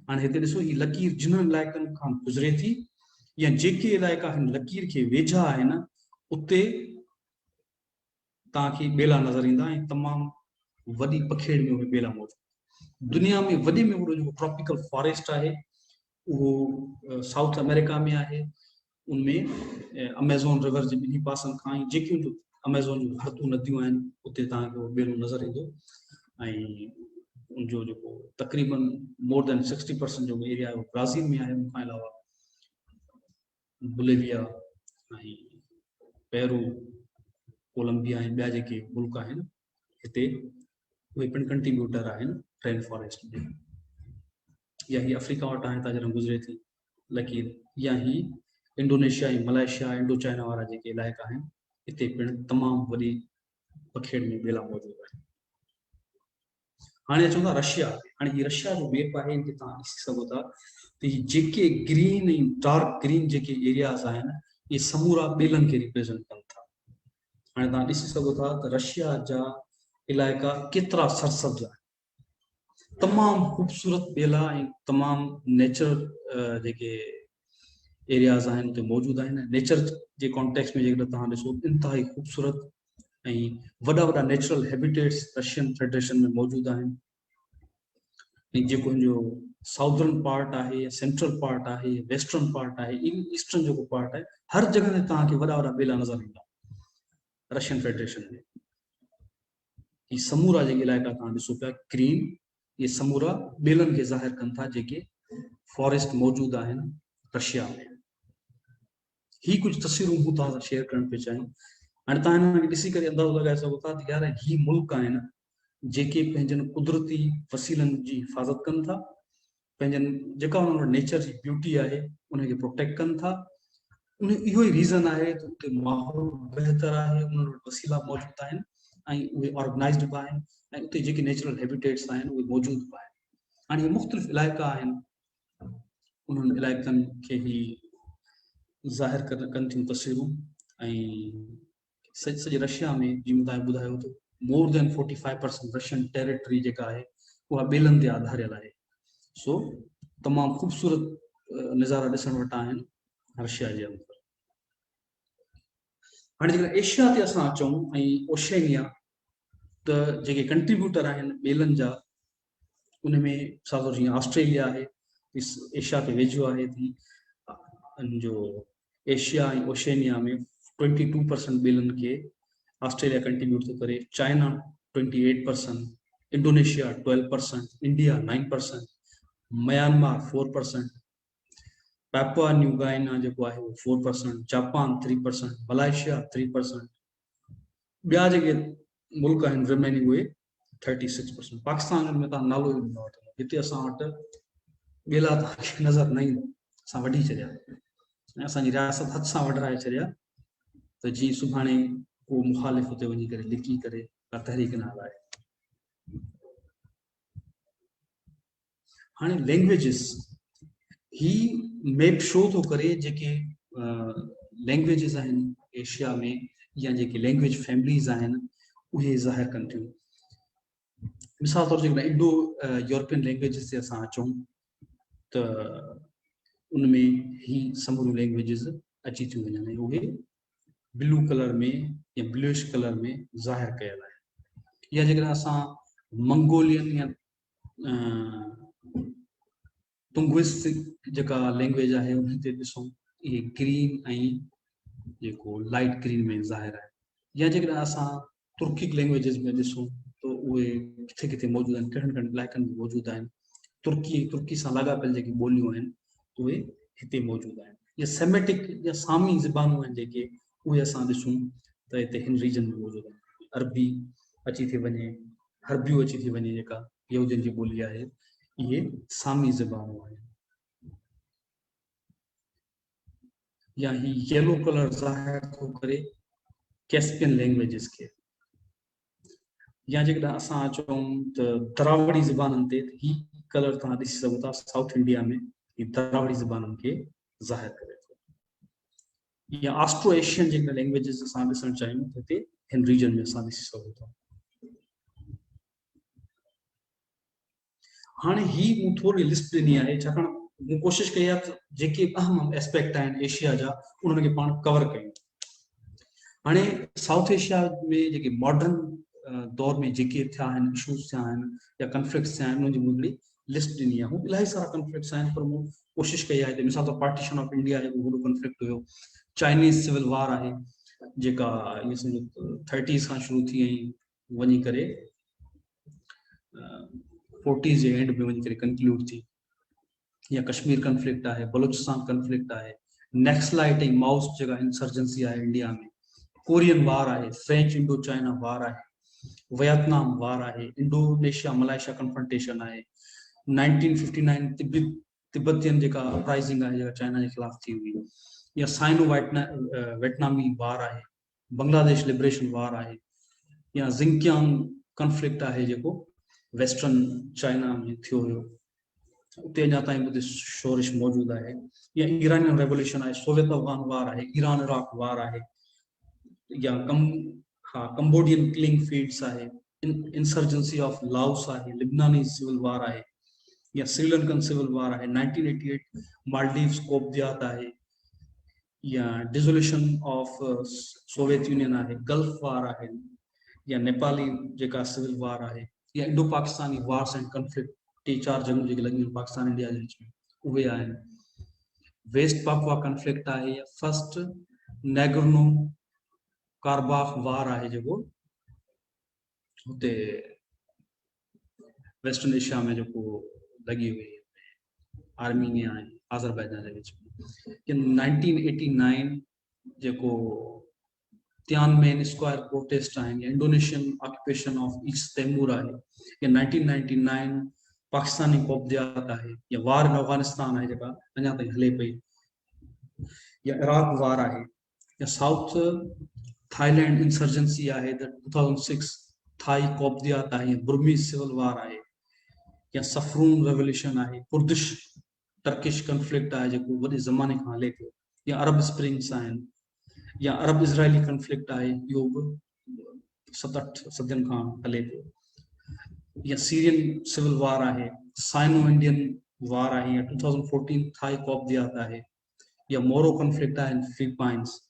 हाणे हिते ॾिसो, ही लकीर जिन्हनि इलाइक़नि खां गुज़रे थी या जेके इलाइक़ा हिन लकीर खे वेझा आहिनि उते तव्हांखे ॿेला नज़र ईंदा ऐं तमामु वॾी पखेड़ में उहे ॿेला मौजूदु। दुनिया में वॾे में वॾो जेको ट्रॉपिकल फॉरेस्ट आहे उहो साउथ अमेरिका में आहे। उनमें अमेज़ॉन रिवर जे ॿिन्ही पासनि खां जेकियूं अमेज़ॉन जूं हरतूं नदियूं आहिनि उते तव्हांखे उहो ॿेलो नज़र ईंदो। ऐं उनजो जेको तक़रीबन मोर देन 60% जो एरिया आहे उहो ब्राज़ील में आहे। उनखां अलावा बोलिविया ऐं पेरू, कोलंबिया ऐं ॿिया जेके मुल्क आहिनि हिते उहे पिणु कंट्रीब्यूटर आहिनि रेन फॉरेस्ट जे। या ही अफ्रीका वटां हितां जॾहिं गुज़रे थी लकीर, या ही इंडोनेशिया ऐं मलेशिया इंडो चाइना वारा जेके इलाइक़ा आहिनि हिते पिणु तमामु वॾी पखेड़ में ॿेला मौजूदु आहिनि। हाणे अचूं था रशिया। हाणे ही रशिया जो मैप आहे, इनखे तव्हां ॾिसी सघो था त ही जेके ग्रीन ऐं डार्क ग्रीन जेके एरियाज़ आहिनि इहे समूरा ॿेलनि खे रिप्रेज़ेंट कनि था। हाणे तव्हां ॾिसी सघो था त रशिया जा इलाइक़ा केतिरा सरसब्ज आहिनि। तमामु ख़ूबसूरत ॿेला ऐं तमामु नेचुरल जेके एरियाज़ आहिनि उते मौजूदु आहिनि। नेचर जे कॉन्टेक्स्ट में जेकॾहिं तव्हां ॾिसो इंतिहाई ख़ूबसूरत ऐं वॾा वॾा नेचुरल हैबिटेट्स रशियन फेडरेशन में मौजूदु आहिनि। ऐं जेको हिनजो साउदर्न पार्ट आहे, सेंट्रल पार्ट आहे, वेस्टर्न पार्ट आहे, ईस्टर्न जेको पार्ट आहे, हर जॻह ते तव्हांखे वॾा वॾा ॿेला नज़र ईंदा रशियन फेडरेशन में। ये समूरा जेके इलाइक़ा तव्हां ॾिसो पिया ग्रीन, ये समूरा ॿेलनि खे ज़ाहिर कनि था जेके फॉरेस्ट मौजूद आहिनि रशिया में। ही कुछ तस्वीरूं हूं तव्हां सां शेयर करण पिया चाहियूं। हाणे तव्हां हिन खे ॾिसी करे अंदाज़ो लॻाए सघो था त यार ही मुल्क आहिनि जेके पंहिंजनि कुदरती वसीलनि जी हिफ़ाज़त कनि था, पंहिंजनि जेका उन्हनि वटि नेचर जी ब्यूटी आहे उनखे प्रोटेक्ट कनि था। उन इहो ई रीज़न आहे त उते माहौल बहितर आहे, उन्हनि वटि वसीला मौजूद आहिनि ऐं उहे ऑर्गनाइज़्ड बि आहिनि ऐं उते जेके नेचुरल हैबिटेट्स आहिनि उहे मौजूद बि आहिनि। हाणे इहे मुख़्तलिफ़ इलाइक़ा आहिनि, उन्हनि इलाइक़नि खे ही ज़ाहिर कनि थियूं तस्वीरूं। ऐं सॼे रशिया में जीअं तव्हां ॿुधायो त मोर देन 45% रशियन टेरिटरी जेका आहे उहा ॿेलनि ते आधारियल आहे। सो तमामु ख़ूबसूरत नज़ारा ॾिसण वटा आहिनि रशिया जे अंदरि। हाणे जेकॾहिं एशिया ते असां अचूं ऐं ओशनिया, त जेके कंट्रीब्यूटर आहिनि ॿेलनि जा उन में मिसाल तौरु जीअं ऑस्ट्रेलिया आहे, एशिया ते वेझो आहे थी, जो एशिया ऐं ओशनिया में 22% ॿेलनि खे ऑस्ट्रेलिया कंट्रीब्यूट थो करे, China 28%, Indonesia 12%, India 9%, Myanmar 4%, Papua New Guinea जेको आहे उहो 4%, जापान 3%, मलेशिया 3%, ॿिया जेके मुल्क आहिनि रिमेनिंग उहे 36%। पाकिस्तान में तव्हां नालो ई न वठंदो, हिते असां वटि ॿेला तव्हांखे नज़र न ईंदा, असां वढी छॾिया ऐं असांजी रियासत हथ सां वढराए छॾिया त जीअं सुभाणे को मुखालिफ़ हुते वञी करे लिकी करे का तहरीक न हलाए। हाणे लैंग्वेजिस ही मैप शो थो करे जेके लैंग्वेजिस आहिनि एशिया में या जेके लैंग्वेज फैमिलीज़ आहिनि उहे ज़ाहिर कनि थियूं। मिसाल तौरु जेकॾहिं इंडो यूरोपियन लैंग्वेजिस ते असां अचूं त उनमें ही समूरियूं लैंग्वेजिस अची थियूं वञनि ऐं उहे ब्लू कलर में या ब्लूइश कलर में ज़ाहिर कयल आहे। या जेकॾहिं असां मंगोलियन या तुंग्विस्टिक जेका लैंग्वेज आहे उन ते ॾिसूं, इहे ग्रीन ऐं जेको लाइट ग्रीन में ज़ाहिर आहे। या जेकॾहिं असां तुर्किक लैंग्वेजिस में ॾिसूं त उहे किथे किथे मौजूदु आहिनि, कहिड़नि कहिड़नि इलाइक़नि में मौजूदु आहिनि। तुर्की सां लाॻापियल जेके ॿोलियूं आहिनि उहे हिते मौजूदु आहिनि। या सेमेटिक या सामी ज़बानूं आहिनि जेके उहे असां ॾिसूं त हिते हिन रीजन में मौजूदु आहिनि। अरबी अची थी वञे, हरबियूं अची थी वञे, जेका यहूदियुनि जी ॿोली आहे, इहे सामी ज़बानूं आहिनि। या ही येलो कलर ज़ाहिर थो करे कैस्पियन लैंग्वेजिस खे। या जेकॾहिं असां अचूं त द्रावड़ी ज़बाननि ते ही कलर तव्हां ॾिसी सघो था, साउथ इंडिया में ही द्रावड़ी ज़बाननि खे ज़ाहिर करे थो। या ऑस्ट्रो एशियन जेके लैंग्वेजिस असां ॾिसणु चाहियूं त हिते हिन रीजन में असां ॾिसी सघूं था। हाणे ही मूं थोरी लिस्ट ॾिनी आहे छाकाणि मूं कोशिशि कई आहे त जेके अहम एस्पेक्ट आहिनि एशिया जा उन्हनि खे पाण कवर कयूं। हाणे साउथ एशिया में जेके मॉडर्न दौर में जेके थिया आहिनि, इशूज़ थिया आहिनि या कन्फ्लिक्ट्स थिया आहिनि, उन्हनि जी मूं हिकिड़ी लिस्ट ॾिनी आहे। हू इलाही सारा कन्फ्लिक्ट्स आहिनि, पर मूं कोशिशि कई आहे त मिसाल तौरु पार्टीशन ऑफ इंडिया जेको वॾो कन्फ्लिक्ट हुयो, चाइनीज़ सिविल वार आहे जेका इहे सम्झो 30s खां शुरू थी ऐं वञी करे 40s जे एंड में वञी करे कंक्लूड थी। या कश्मीर कन्फ्लिक्ट आहे, बलूचिस्तान कन्फ्लिक्ट आहे, नेक्सलाइट ऐं माउस जेका इंसर्जेंसी आहे इंडिया में, कोरियन वार आहे, फ्रेंच इंडो चाइना वार आहे, वियतनाम वार आहे, इंडोनेशिया मलेशिया कन्फ्रंटेशन आहे, 1959 तिब्बतियन जेका अपराइजिंग आहे जेका चाइना जे ख़िलाफ़ थी हुई, या साइनो वियतनामी वार आहे, बांग्लादेश लिबरेशन वार आहे, या जिंगकियांग कन्फ्लिक्ट आहे जेको वेस्टर्न चाइना में थियो हुयो, उते अञा ताईं उते शोरिश मौजूदु आहे। या ईरानियन रेवोल्यूशन आहे, सोवियत अफगान वार आहे, ईरान इराक वार आहे, या कंबोडियन किलिंग फील्ड्स आहे, इंसर्जेंसी ऑफ लाओस आहे, लिबनानी सिविल वार आहे, या श्रीलंकन सिविल वार आहे, 1988 मालदीव्स कोपदियात आहे, या डिसोल्यूशन ऑफ सोवियत यूनियन आहे, गल्फ वार आहे, या नेपाली जेका सिविल वार आहे, या Indo Pakistani wars and conflict 3-4 जंगूं जेके लॻियूं पाकिस्तान इंडिया जे विच में उहे आहिनि। वेस्ट पापुआ कन्फ्लिक्ट आहे, या फर्स्ट नेगर्नो कारबाख वार आहे जेको हुते वेस्टर्न एशिया में जेको लगी हुई आर्मीनिया ऐं आज़रबाईजान जे विच में कि 1989 जेको तियानमेन स्क्वायर प्रोटेस्ट आहिनि या Indonesian occupation of East Timor आहे या 1999 पाकिस्तानी क़ब्ज़ियात आहे या वार इन अफगानिस्तान आहे जेका अञा ताईं हले पई या इराक वार आहे या साउथ थाईलैंड इंसर्जेंसी आहे द 2006 थाई क़ब्ज़ियात आहे या बुर्मीज़ सिविल वार आहे या सफरून रेवोल्यूशन आहे कुर्दिश टर्किश कॉन्फ्लिक्ट आहे जेको वॾे ज़माने खां हले पियो या अरब स्प्रिंग्स आहिनि या अरब इज़राइली कॉन्फ्लिक्ट आहे इहो बि 7-8 सदियुनि खां हले पियो या सीरियन सिविल वार आहे साइनो इंडियन वार आहे या 2014 थाई क़ब्ज़ियात आहे या मोरो कॉन्फ्लिक्ट आहे इन फिलीपाइंस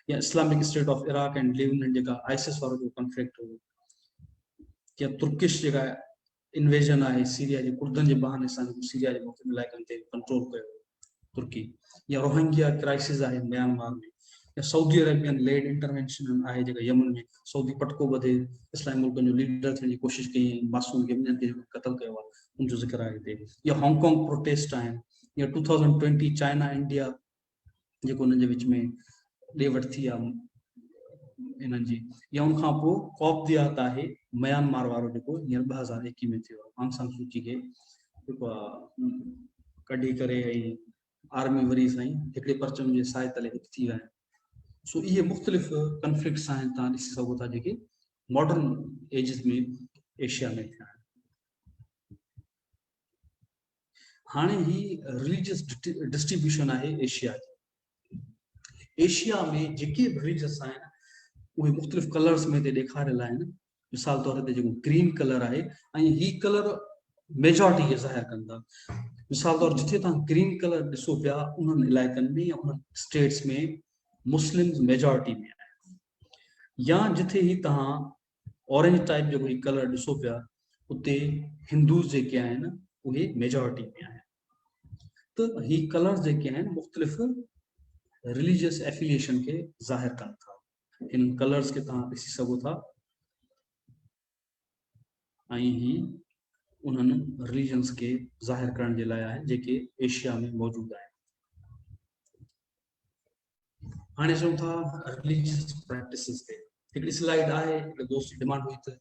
या Islamic state of Iraq and Lebanon जेका आईसिस वारो जो कॉन्फ्लिक्ट हो या तुर्किश जेका इन्वेजन आहे सीरिया जे कुर्दनि जे बहाने सां सीरिया जे मुख़्तलिफ़ इलाइक़नि ते कंट्रोल कयो तुर्की या रोहिंग्या क्राइसिस आहे म्यांमार में या सऊदी अरेबियन लेड इंटरवेंशन आहे जेका यमन में सऊदी पटको ॿधे इस्लामी मुल्कनि जो लीडर थियण जी कोशिशि कई मासूम यमनियन खे क़त्ल कयो आहे उनजो ज़िक्र आहे हिते या हांगकांग प्रोटेस्ट आहिनि या 2020 चाइना इंडिया जेको उन्हनि जे विच में ॾे वठि थी आहे इन्हनि जी या उनखां पोइ क़ब्ज़ियात आहे म्यांमार वारो जेको हींअर 2021 में थियो आहे आंग सान सूची खे जेको आहे कढी करे ऐं आर्मी वरी साईं हिकिड़े परचम जे साए तले हिकु थी विया आहिनि सो इहे मुख़्तलिफ़ कॉन्फ्लिक्ट्स आहिनि तव्हां ॾिसी सघो था जेके मॉडर्न एजिस में एशिया में थिया आहिनि हाणे ही रिलीजियस डिस्ट्रीब्यूशन आहे एशिया जी एशिया में जेके बि रिलीजियस आहिनि उहे मुख़्तलिफ़ कलर्स में ॾेखारियल आहिनि मिसाल तौर ते जेको ग्रीन कलर आहे ऐं ही कलर मेजॉरिटी खे ज़ाहिर कंदा मिसाल तौर जिथे तव्हां ग्रीन कलर ॾिसो पिया उन्हनि इलाइक़नि में या उन्हनि स्टेट्स में मुस्लिम्स मेजॉरिटी में आहिनि या जिथे ही तव्हां ऑरेंज टाइप जेको ही कलर ॾिसो पिया उते हिंदूज़ जेके आहिनि उहे मेजॉरिटी में आहिनि त ही कलर्स जेके आहिनि मुख़्तलिफ़ रिलीजियस एफिलिएशन खे ज़ाहिर कनि था इन कलर्स के तव्हां ॾिसी सघो था ऐं ही उन्हनि रिलीजन्स के ज़ाहिर करण जे लाइ आहे जेके एशिया में मौजूद आहिनि हाणे चऊं था रिलीजियस प्रैक्टिसिस ते हिकिड़ी स्लाइड आहे हिकिड़े दोस्त जी डिमांड हुई त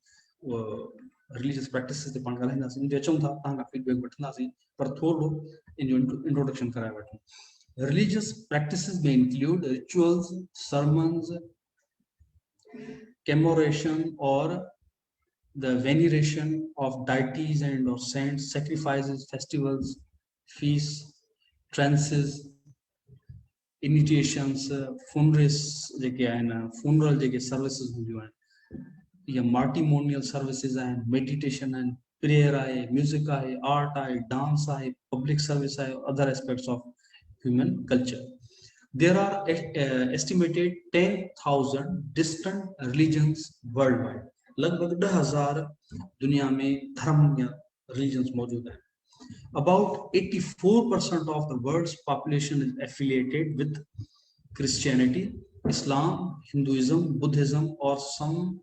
रिलीजियस प्रैक्टिसिस ते पाण ॻाल्हाईंदासीं इन ते अचूं था तव्हां खां फीडबैक वठंदासीं पर थोरो इन जो इंट्रोडक्शन कराए वठूं रिलीजियस प्रैक्टिसिस में include rituals sermons commemoration or the veneration of deities and or saints, sacrifices, festivals, feasts, trances, initiations, funerals जेके आहिनि funeral जेके services हूंदियूं आहिनि या matrimonial services आहिनि meditation आहिनि prayer आहे music आहे art आहे dance आहे public service आहे other aspects of human culture. There are estimated 10,000 distant religions worldwide. लगभग 10,000 दुनिया में धर्म या religions मौजूद हैं. About 84% of the world's population is affiliated with Christianity, Islam, Hinduism, Buddhism, or some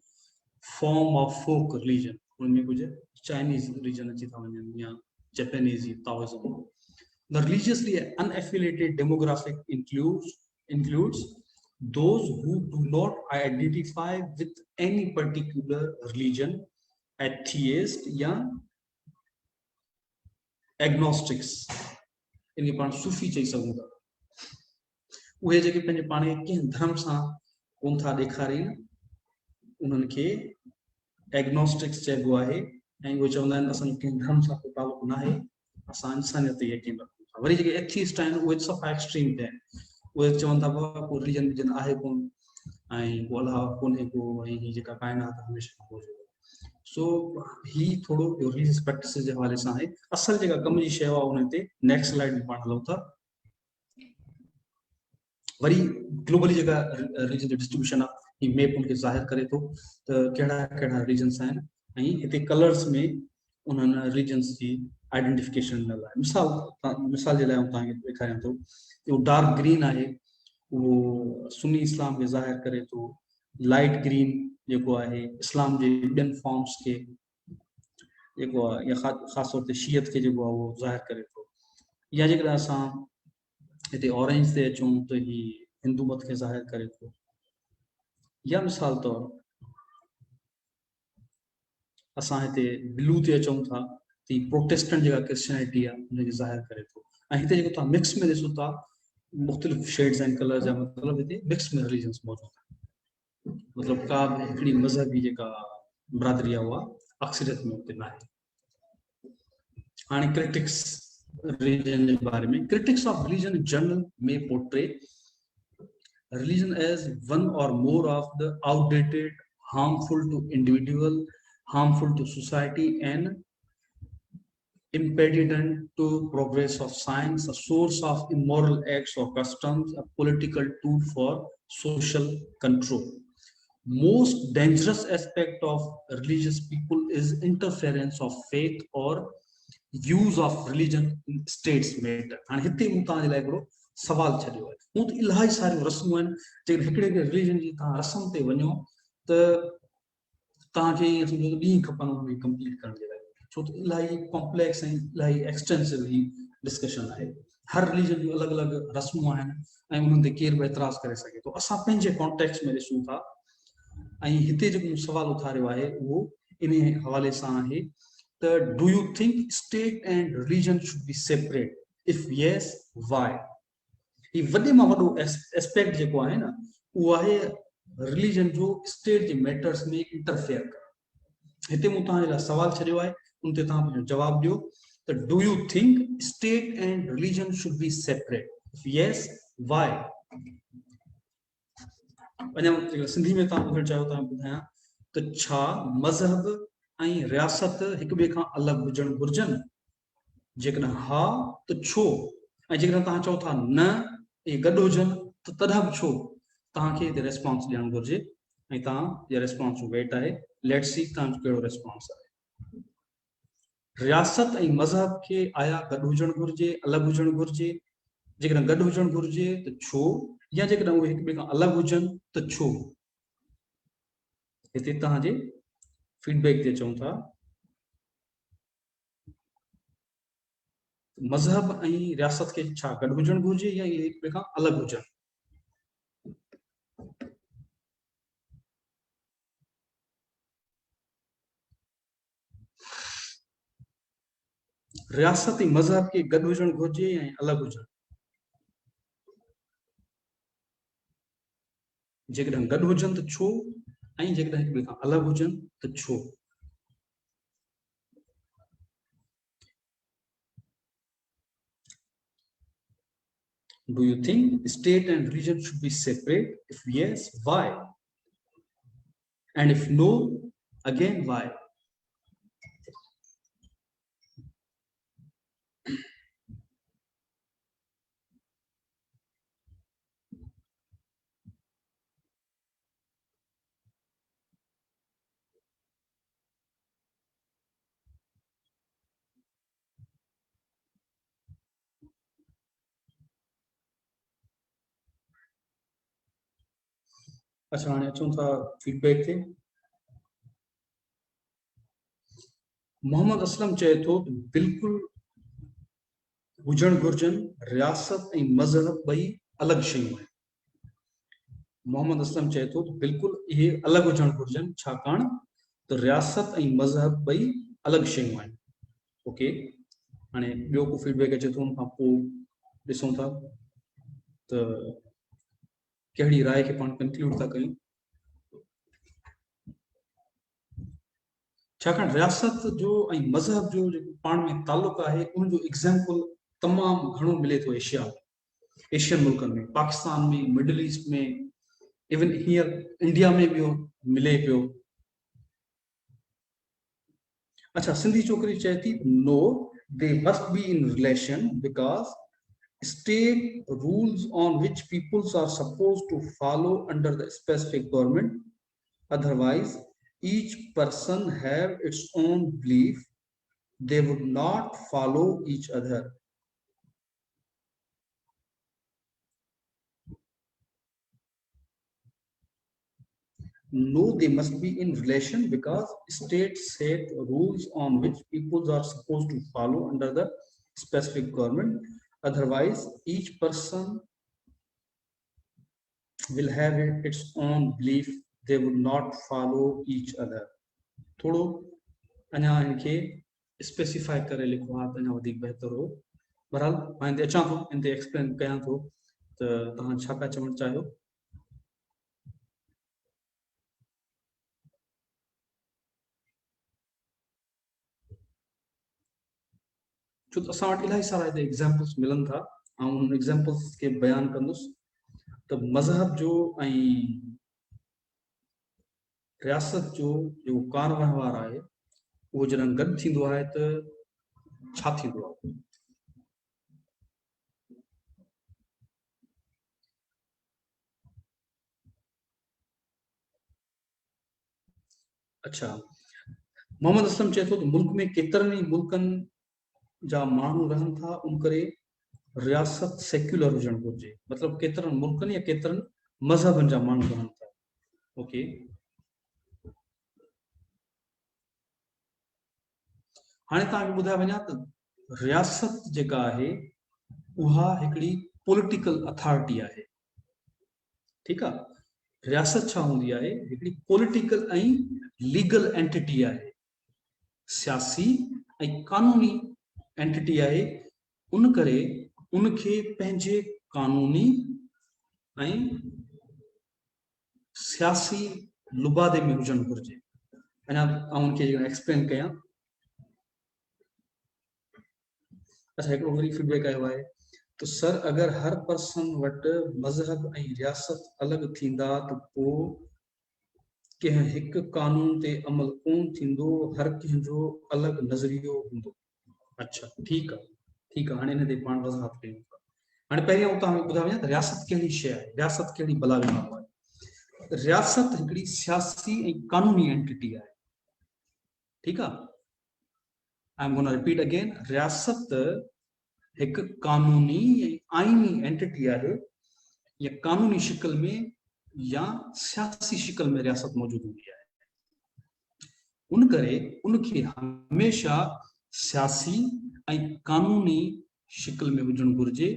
form of folk religion. उनमें कुछ Chinese religion या Japanese Taoism. The religiously unaffiliated demographic includes those who do not identify with any particular religion, atheist या agnostics. इनके पाण सूफी चई सघूं था उहे जेके पंहिंजे पाण खे कंहिं धर्म सां कोन था ॾेखारीनि उन्हनि खे एग्नोस्टिक्स चइबो आहे ऐं उहे चवंदा आहिनि असांजो कंहिं धर्म सां को तालुक न आहे असां इंसानियत ते यकीन रखूं वरी जेके एथीस्ट आहिनि उहे सफ़ा एक्सट्रीम ते आहिनि उहे चवनि था बाबा को रिलीजन आहे कोन ऐं को अलाह कोन्हे को ऐं हीअ जेका काइनात हमेशह मौजूदु सो ही थोरो रिलीजियस प्रैक्टिसिस जे हवाले सां आहे असल जेका कम जी शइ आहे उन ते नेक्स्ट स्लाइड में पाण हलूं था वरी ग्लोबली जेका रिलीजन जो डिस्ट्रीब्यूशन आहे ही मैप उनखे ज़ाहिर करे थो त कहिड़ा कहिड़ा रिलीजन्स आहिनि ऐं हिते कलर्स में उन्हनि रिलीजन्स जी आइडेंटिफिकेशन लाइ मिसाल जे लाइ तव्हांखे ॾेखारियां थो डार्क ग्रीन आहे वो सुन्नी इस्लाम के ज़ाहिर करे तो लाइट ग्रीन जेको आहे इस्लाम जे ॿियनि फॉर्म्स खे जेको आहे या ख़ासि तौर ते शीयत खे जेको आहे उहो ज़ाहिर करे थो। या जेकॾहिं असां हिते ऑरेंज ते अचूं त ही हिंदू मत खे ज़ाहिर करे थो। या मिसाल तौर असां हिते ब्लू ते अचूं था त प्रोटेस्टेंट जेका क्रिश्चियनिटी आहे हुनखे ज़ाहिर करे थो। ऐं हिते जेको तव्हां मिक्स में ॾिसो था मुख़्तलिफ़ शेड्स एंड कलर जा मतिलबु हिते मिक्स में रिलीजन्स मौजूदु आहिनि। मतिलबु का बि हिकिड़ी मज़हबी जेका बिरादरी आहे उहा अक्सरियत में हुते न आहे। हाणे क्रिटिक्स रिलीजन जे बारे में, critics of religion in general में portray religion as one or more of the outdated, harmful to individual, harmful to society, and impediment to progress of science, a source of immoral acts or customs, a political tool for social control. Most dangerous aspect of religious people is interference of faith or use of religion in states matter. And हिते मूं तव्हांजे लाइ हिकिड़ो सवाल छॾियो आहे। हूं त इलाही सारियूं रस्मूं आहिनि, जेकॾहिं हिकिड़े रिलीजन जी तव्हां रस्म ते वञो त तव्हांखे ईअं सम्झो त ॾींहं खपनि हुन में कंप्लीट करण जे लाइ, छो त इलाही कॉम्प्लेक्स ऐं इलाही एक्सटेंसिव ही डिस्कशन आहे। हर रिलीजन जूं अलॻि अलॻि रस्मूं आहिनि ऐं उन्हनि ते केरु बि एतिराज़ करे सघे थो। असां पंहिंजे कॉन्टेक्स्ट में ॾिसूं था ऐं हिते जेको सवाल उथारियो आहे उहो इन हवाले सां आहे त do you think state and religion should be separate, if yes why. ही वॾे मां वॾो एस्पेक्ट जेको आहे न उहो आहे रिलीजन जो स्टेट जे मैटर्स में इंटरफेयर करणु। हिते मूं तव्हांजे लाइ सवाल छॾियो आहे, उन ते तव्हां पंहिंजो जवाबु ॾियो त do you think state and religion should be separate, if yes why. अञा सिंधी में तव्हां ॿुधणु चाहियो त ॿुधायां त छा मज़हब ऐं रियासत हिक ॿिए खां अलॻि हुजणु घुरिजनि, जेकॾहिं हा त छो, ऐं जेकॾहिं तव्हां चओ था न इहे गॾु हुजनि त तॾहिं बि छो, तव्हांखे हिते रेस्पॉन्स ॾियणु घुरिजे ऐं तव्हां इहा रेस्पॉन्स वेट आहे। लेट्स सी तव्हांजो कहिड़ो रेस्पॉन्स आहे। रियासत ऐं मज़हब खे आया गॾु हुजणु घुरिजे, अलॻि हुजणु घुरिजे, जेकॾहिं गॾु हुजणु घुरिजे त छो, या जेकॾहिं उहे हिक ॿिए खां अलॻि हुजनि त छो। हिते तव्हांजे फीडबैक ते अचूं था मज़हब ऐं रियासत खे छा गॾु हुजणु घुरिजे या इहे हिक ॿिए खां अलॻि हुजनि। रियासत ऐं मज़हब खे गॾु हुजणु घुरिजे ऐं अलॻि हुजनि, जेकॾहिं गॾु हुजनि त छो, ऐं जेकॾहिं हिक ॿिए खां अलॻि हुजनि त छो। Do you think state and religion should be separate? If yes, why? And if no, again why? अच्छा हाणे अचूं था फीडबैक ते। मोहम्मद असलम चए थो बिल्कुलु हुजणु घुरिजनि, रियासत ऐं मज़हब ॿई अलॻि शयूं आहिनि। मोहम्मद असलम चए थो बिल्कुलु इहे अलॻि हुजणु घुरिजनि, छाकाणि त रियासत ऐं मज़हब ॿई अलॻि शयूं आहिनि। ओके, हाणे ॿियो को फीडबैक अचे थो, उन खां पोइ ॾिसूं था त कहिड़ी राय खे पाण कंक्लूड था कयूं। छाकाणि रियासत जो ऐं मज़हब जो जेको पाण में तालुक़ु आहे उनजो एग्ज़ाम्पल तमामु घणो मिले थो एशिया में, एशियन मुल्कनि में, पाकिस्तान में, मिडल ईस्ट में, इवन हींअर इंडिया में बि मिले पियो। अच्छा, सिंधी छोकिरी चए थी no they must be in relation because state rules on which peoples are supposed to follow under the specific government. Otherwise, each person have its own belief. They would not follow each other. No, they must be in relation because states set rules on which peoples are supposed to follow under the specific government. Otherwise, each person will have its own belief. They would not follow each other. थोड़ो अञा इनके specify करे लिखो हा त अञा वधीक बेहतर हो. बहरहाल मां हिते अचां थो, हिते एक्सप्लेन कयां थो त तव्हां छा पिया चवणु चाहियो. छो त असां वटि इलाही सारा हिते एग्ज़ाम्पल्स मिलनि था ऐं उन एग्ज़ाम्पल्स खे बयानु कंदुसि त मज़हब जो ऐं रियासत जो जेको कार वहिंवार आहे उहो जॾहिं गॾु थींदो आहे त छा थींदो आहे. अच्छा, मोहम्मद असलम चए थो त मुल्क में केतिरनि ई मुल्कनि जा माण्हू रहनि था, उन करे रियासत सेक्युलर हुजणु घुरिजे. मतिलबु केतिरनि मुल्कनि या केतिरनि मज़हबनि जा माण्हू रहनि था. ओके, हाणे तव्हांखे ॿुधाए वञा त रियासत जेका आहे उहा हिकिड़ी पॉलिटिकल अथॉरिटी आहे. ठीकु आहे, रियासत छा हूंदी आहे, हिकिड़ी पॉलिटिकल ऐं लीगल एंटिटी आहे, सियासी ऐं कानूनी एंटिटी आहे. उन करे उनखे पंहिंजे कानूनी ऐं सियासी लुबादे में हुजणु घुरिजे. अञा आउं उनखे एक्सप्लेन कयां. अच्छा, हिकिड़ो वरी फीडबैक आयो आहे तो सर अगर हर पर्सन वटि मज़हब ऐं रियासत अलॻि थींदा त पोइ कंहिं हिकु कानून ते अमल कोन थींदो, हर कंहिंजो अलॻि नज़रियो हूंदो. अच्छा, ठीकु आहे, ठीकु आहे, हाणे हिन ते पाण वज़ाहत कयूं था. हाणे पहिरियों तव्हांखे ॿुधाए वञा त रियासत कहिड़ी शइ आहे, रियासत कहिड़ी बला जो नालो आहे. रियासत हिकिड़ी सियासी ऐं कानूनी एंटिटी आहे. ठीकु आहे, I am gonna repeat again. रियासत हिकु कानूनी ऐं आइनी एंटिटी आहे. या कानूनी शिकल में या सियासी शिकल में रियासत मौजूद हूंदी आहे. उन करे उनखे हमेशा सियासी ऐं कानूनी शिकल में हुजणु घुरिजे.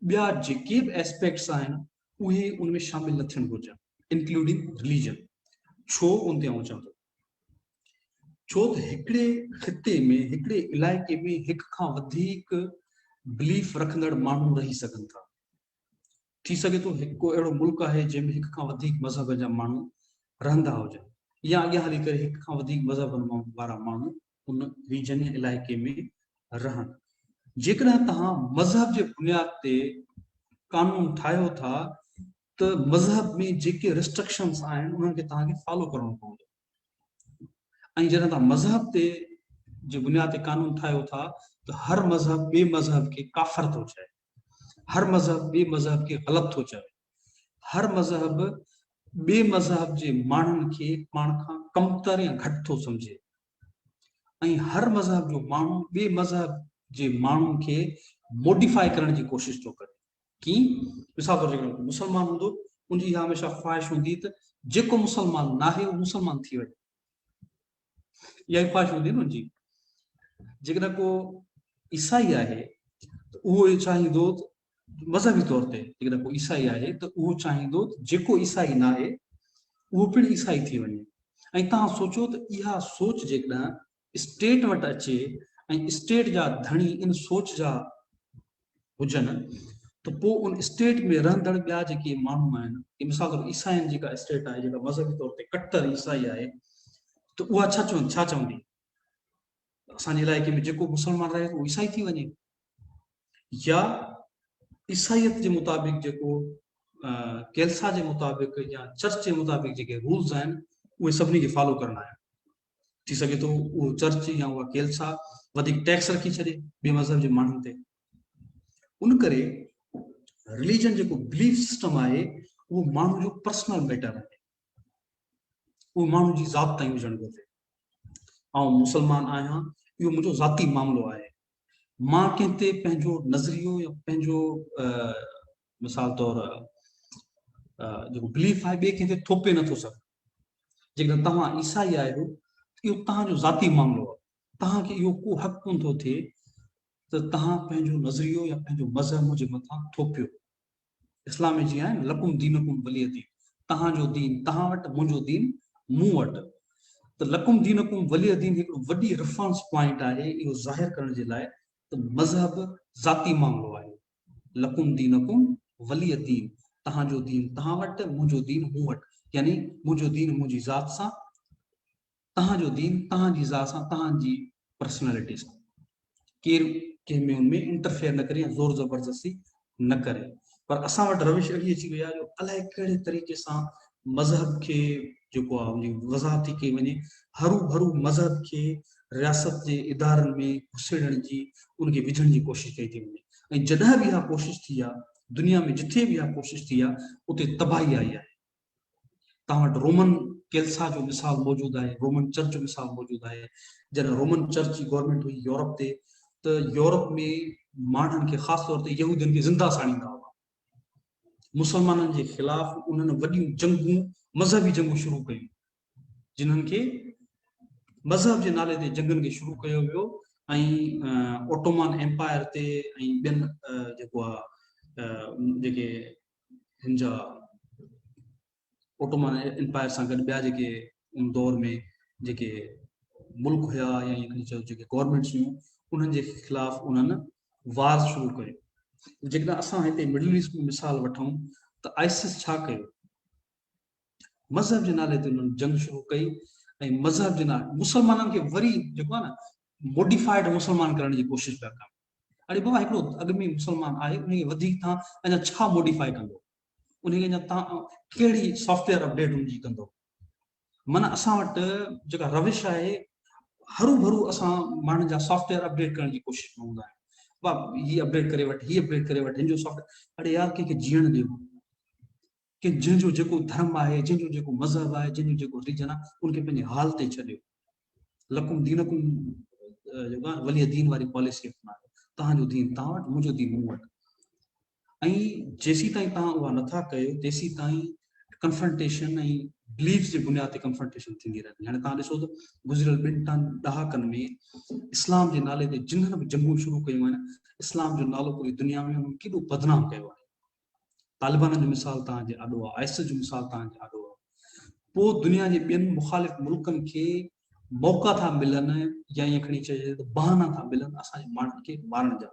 ॿिया जेके बि एस्पेक्ट्स आहिनि उहे उन में शामिल न थियणु घुरिजनि, इंक्लूडिंग रिलीजन. छो उन ते आउं चवां थो, छो त हिकिड़े ख़िते में, हिकिड़े इलाइक़े में हिक खां वधीक बिलीफ रखंदड़ माण्हू रही सघनि था. थी सघे थो हिकु अहिड़ो मुल्क आहे जंहिंमें हिक खां वधीक मज़हब जा माण्हू रहंदा हुजनि, या अॻियां हली करे हिक खां वधीक मज़हबनि वारा माण्हू उन रीजन या इलाइक़े में रहनि. जेकॾहिं तव्हां मज़हब जे बुनियाद ते कानून ठाहियो था त मज़हब में जेके रिस्ट्रिक्शन्स आहिनि उन्हनि खे तव्हांखे फॉलो करणो पवंदो. ऐं जॾहिं तव्हां मज़हब ते जे बुनियाद ते कानून ठाहियो था त हर मज़हब ॿिए मज़हब खे काफ़िर थो चए, हर मज़हब ॿिए मज़हब खे ग़लति थो चवे, हर मज़हब ॿिए मज़हब जे माण्हुनि खे पाण खां कमतर या घटि थो सम्झे, ऐं हर मज़हब जो माण्हू ॿिए मज़हब जे माण्हुनि खे मॉडिफाई करण जी कोशिशि थो करे. कीअं? मिसाल तौर ते मुस्लमान हूंदो, उनजी इहा हमेशह ख़्वाहिश हूंदी त जेको मुस्लमान न आहे उहो मुस्लमान थी वञे. इहा ख़्वाहिश हूंदी न उनजी. जेकॾहिं को ईसाई आहे त उहो चाहींदो मज़हबी तौर ते, जेकॾहिं को ईसाई आहे त उहो चाहींदो जेको ईसाई न आहे उहो पिणु ईसाई थी वञे. ऐं तव्हां सोचो त इहा सोच जेकॾहिं स्टेट वटि अचे ऐं स्टेट जा धणी इन सोच जा हुजनि त पोइ उन स्टेट में रहंदड़ ॿिया जेके माण्हू आहिनि, मिसाल तौर ईसाइनि जेका स्टेट आहे, जेका मज़हबी तौर ते कट्टर ईसाई आहे, त उहा छा चवंदी, असांजे इलाइक़े में जेको मुस्लमान रहे उहो ईसाई थी वञे, या ईसाइयत जे मुताबिक़ जेको कैल्सा जे मुताबिक़ या चर्च जे मुताबिक़ जेके रूल्स आहिनि उहे सभिनी खे फॉलो करणा आहिनि. थी सघे थो उहो चर्च या उहा कैल्सा वधीक टैक्स रखी छॾे ॿिए मज़हब जे माण्हुनि ते. उन करे रिलीजन जेको बिलीफ सिस्टम आहे उहो माण्हू जो पर्सनल मैटर आहे, उहो माण्हू जी ज़ात ताईं हुजणु घुरिजे. ऐं मुस्लमान आहियां, इहो मुंहिंजो ज़ाती मामिलो आहे. मां कंहिं ते पंहिंजो नज़रियो या पंहिंजो मिसाल तौर जेको बिलीफ आहे ॿिए कंहिं ते थोपे नथो सघां. जेकॾहिं तव्हां ईसाई आहियो इहो तव्हांजो ज़ाती मामिलो आहे, तव्हांखे इहो को हक़ कोन थो थिए त तव्हां पंहिंजो नज़रियो या पंहिंजो मज़हब मुंहिंजे मथां थोपियो। इस्लाम में जीअं आहे लकुम दीनकुम वलिय दीन, तव्हांजो दीन तव्हां वटि, मुंहिंजो दीन मूं वटि। त लकुम दीनकुम वलिय दीन हिकिड़ो वॾी रेफरेंस पॉइंट आहे इहो ज़ाहिर करण जे लाइ त मज़हब ज़ाती मामिलो आहे। लकुम दीनकुम वलिय दीन, तव्हांजो दीन तव्हां वटि, मुंहिंजो दीन मूं वटि, यानी मुंहिंजो दीन मुंहिंजी ज़ात सां, तव्हांजो दीन तव्हांजी ज़ात सां, तव्हांजी पर्सनैलिटी सां। केरु कंहिं में उनमें इंटरफेयर न करे, ज़ोर ज़बरदस्ती न करे। पर असां वटि रविश अहिड़ी अची वई आहे जो अलाए कहिड़े तरीक़े सां मज़हब खे जेको आहे उनजी वज़ाहत थी कई वञे, हरू भरू मज़हब खे रियासत जे इदारनि में घुसेड़ण जी, उनखे विझण जी कोशिशि कई थी वञे। ऐं जॾहिं बि इहा कोशिशि थी आहे, दुनिया में जिथे बि इहा कोशिशि थी आहे, उते तबाही आई आहे। तव्हां वटि रोमन कैल्सा जो मिसाल मौजूदु आहे, रोमन चर्च जो मिसाल मौजूदु आहे। जॾहिं रोमन चर्च जी गवर्नमेंट हुई यूरोप ते, त यूरोप में माण्हुनि खे ख़ासि तौर ते यहूदियुनि खे ज़िंदा साड़ींदा हुआ। मुसलमाननि जे ख़िलाफ़ उन्हनि वॾियूं जंगूं, मज़हबी जंगूं शुरू कयूं, जिन्हनि खे मज़हब जे नाले ते जंगनि खे शुरू कयो वियो। ऐं ओटोमन एम्पायर ते ऐं ॿियनि जेको आहे जेके हिन जा ओटोमन एम्पायर सां गॾु ॿिया जेके उन दौर में जेके मुल्क हुआ या जेके गवर्नमेंट्स हुयूं, उन्हनि जे ख़िलाफ़ उन्हनि वार शुरू कयो। जेकॾहिं असां हिते मिडल ईस्ट में मिसाल वठूं त आइसिस छा कयो, मज़हब जे नाले ते उन्हनि जंग शुरू कई ऐं मज़हब जे नाले मुसलमाननि खे वरी जेको आहे न मोडिफाइड मुसलमान करण जी कोशिशि पिया कनि। अरे बाबा, हिकिड़ो अॻु में मुसलमान आहे, उनखे वधीक तव्हां अञा छा मोडिफाई कंदो, उनखे अञा तव्हां कहिड़ी सॉफ्टवेयर अपडेट उनजी कंदो। माना असां वटि जेका रविश आहे, हरू भरू असां माण्हुनि जा सॉफ्टवेयर अपडेट करण जी कोशिशि में हूंदा आहियूं। बाबा हीअ अपडेट करे वठि, हीअ अपडेट करे वठि, हिन जो सॉफ्टवेयर। अरे यार, कंहिंखे जीअण ॾियो, कि जंहिंजो जेको धर्म आहे, जंहिंजो जेको मज़हब आहे, जंहिंजो जेको रीजन आहे, उनखे पंहिंजे हाल ते छॾियो। लकुम दीनकुम जेको आहे वलिय दीन वारी पॉलिसी अपनायो, तव्हांजो दीन तव्हां वटि, मुंहिंजो दीन मूं वटि। ऐं जेसीं ताईं तव्हां उहा नथा कयो, तेसीं ताईं कंफ्रंटेशन ऐं बिलीफ जे बुनियाद ते कंफ्रंटेशन थींदी रहंदी। हाणे तव्हां ॾिसो त गुज़िरियल 2 ॾहाकनि में इस्लाम जे नाले ते जिन्हनि बि जंगूं शुरू कयूं आहिनि, इस्लाम जो नालो पूरी दुनिया में उन्हनि केॾो बदनाम कयो आहे। तालिबान जो मिसाल तव्हांजे आॾो आहे, आइसिस जो मिसाल तव्हांजे आॾो आहे। पोइ दुनिया जे ॿियनि मुख़ालिफ़ मुल्कनि खे मौक़ा था मिलनि, या ईअं खणी चइजे त बहाना था मिलनि असांजे माण्हुनि खे मारण जा।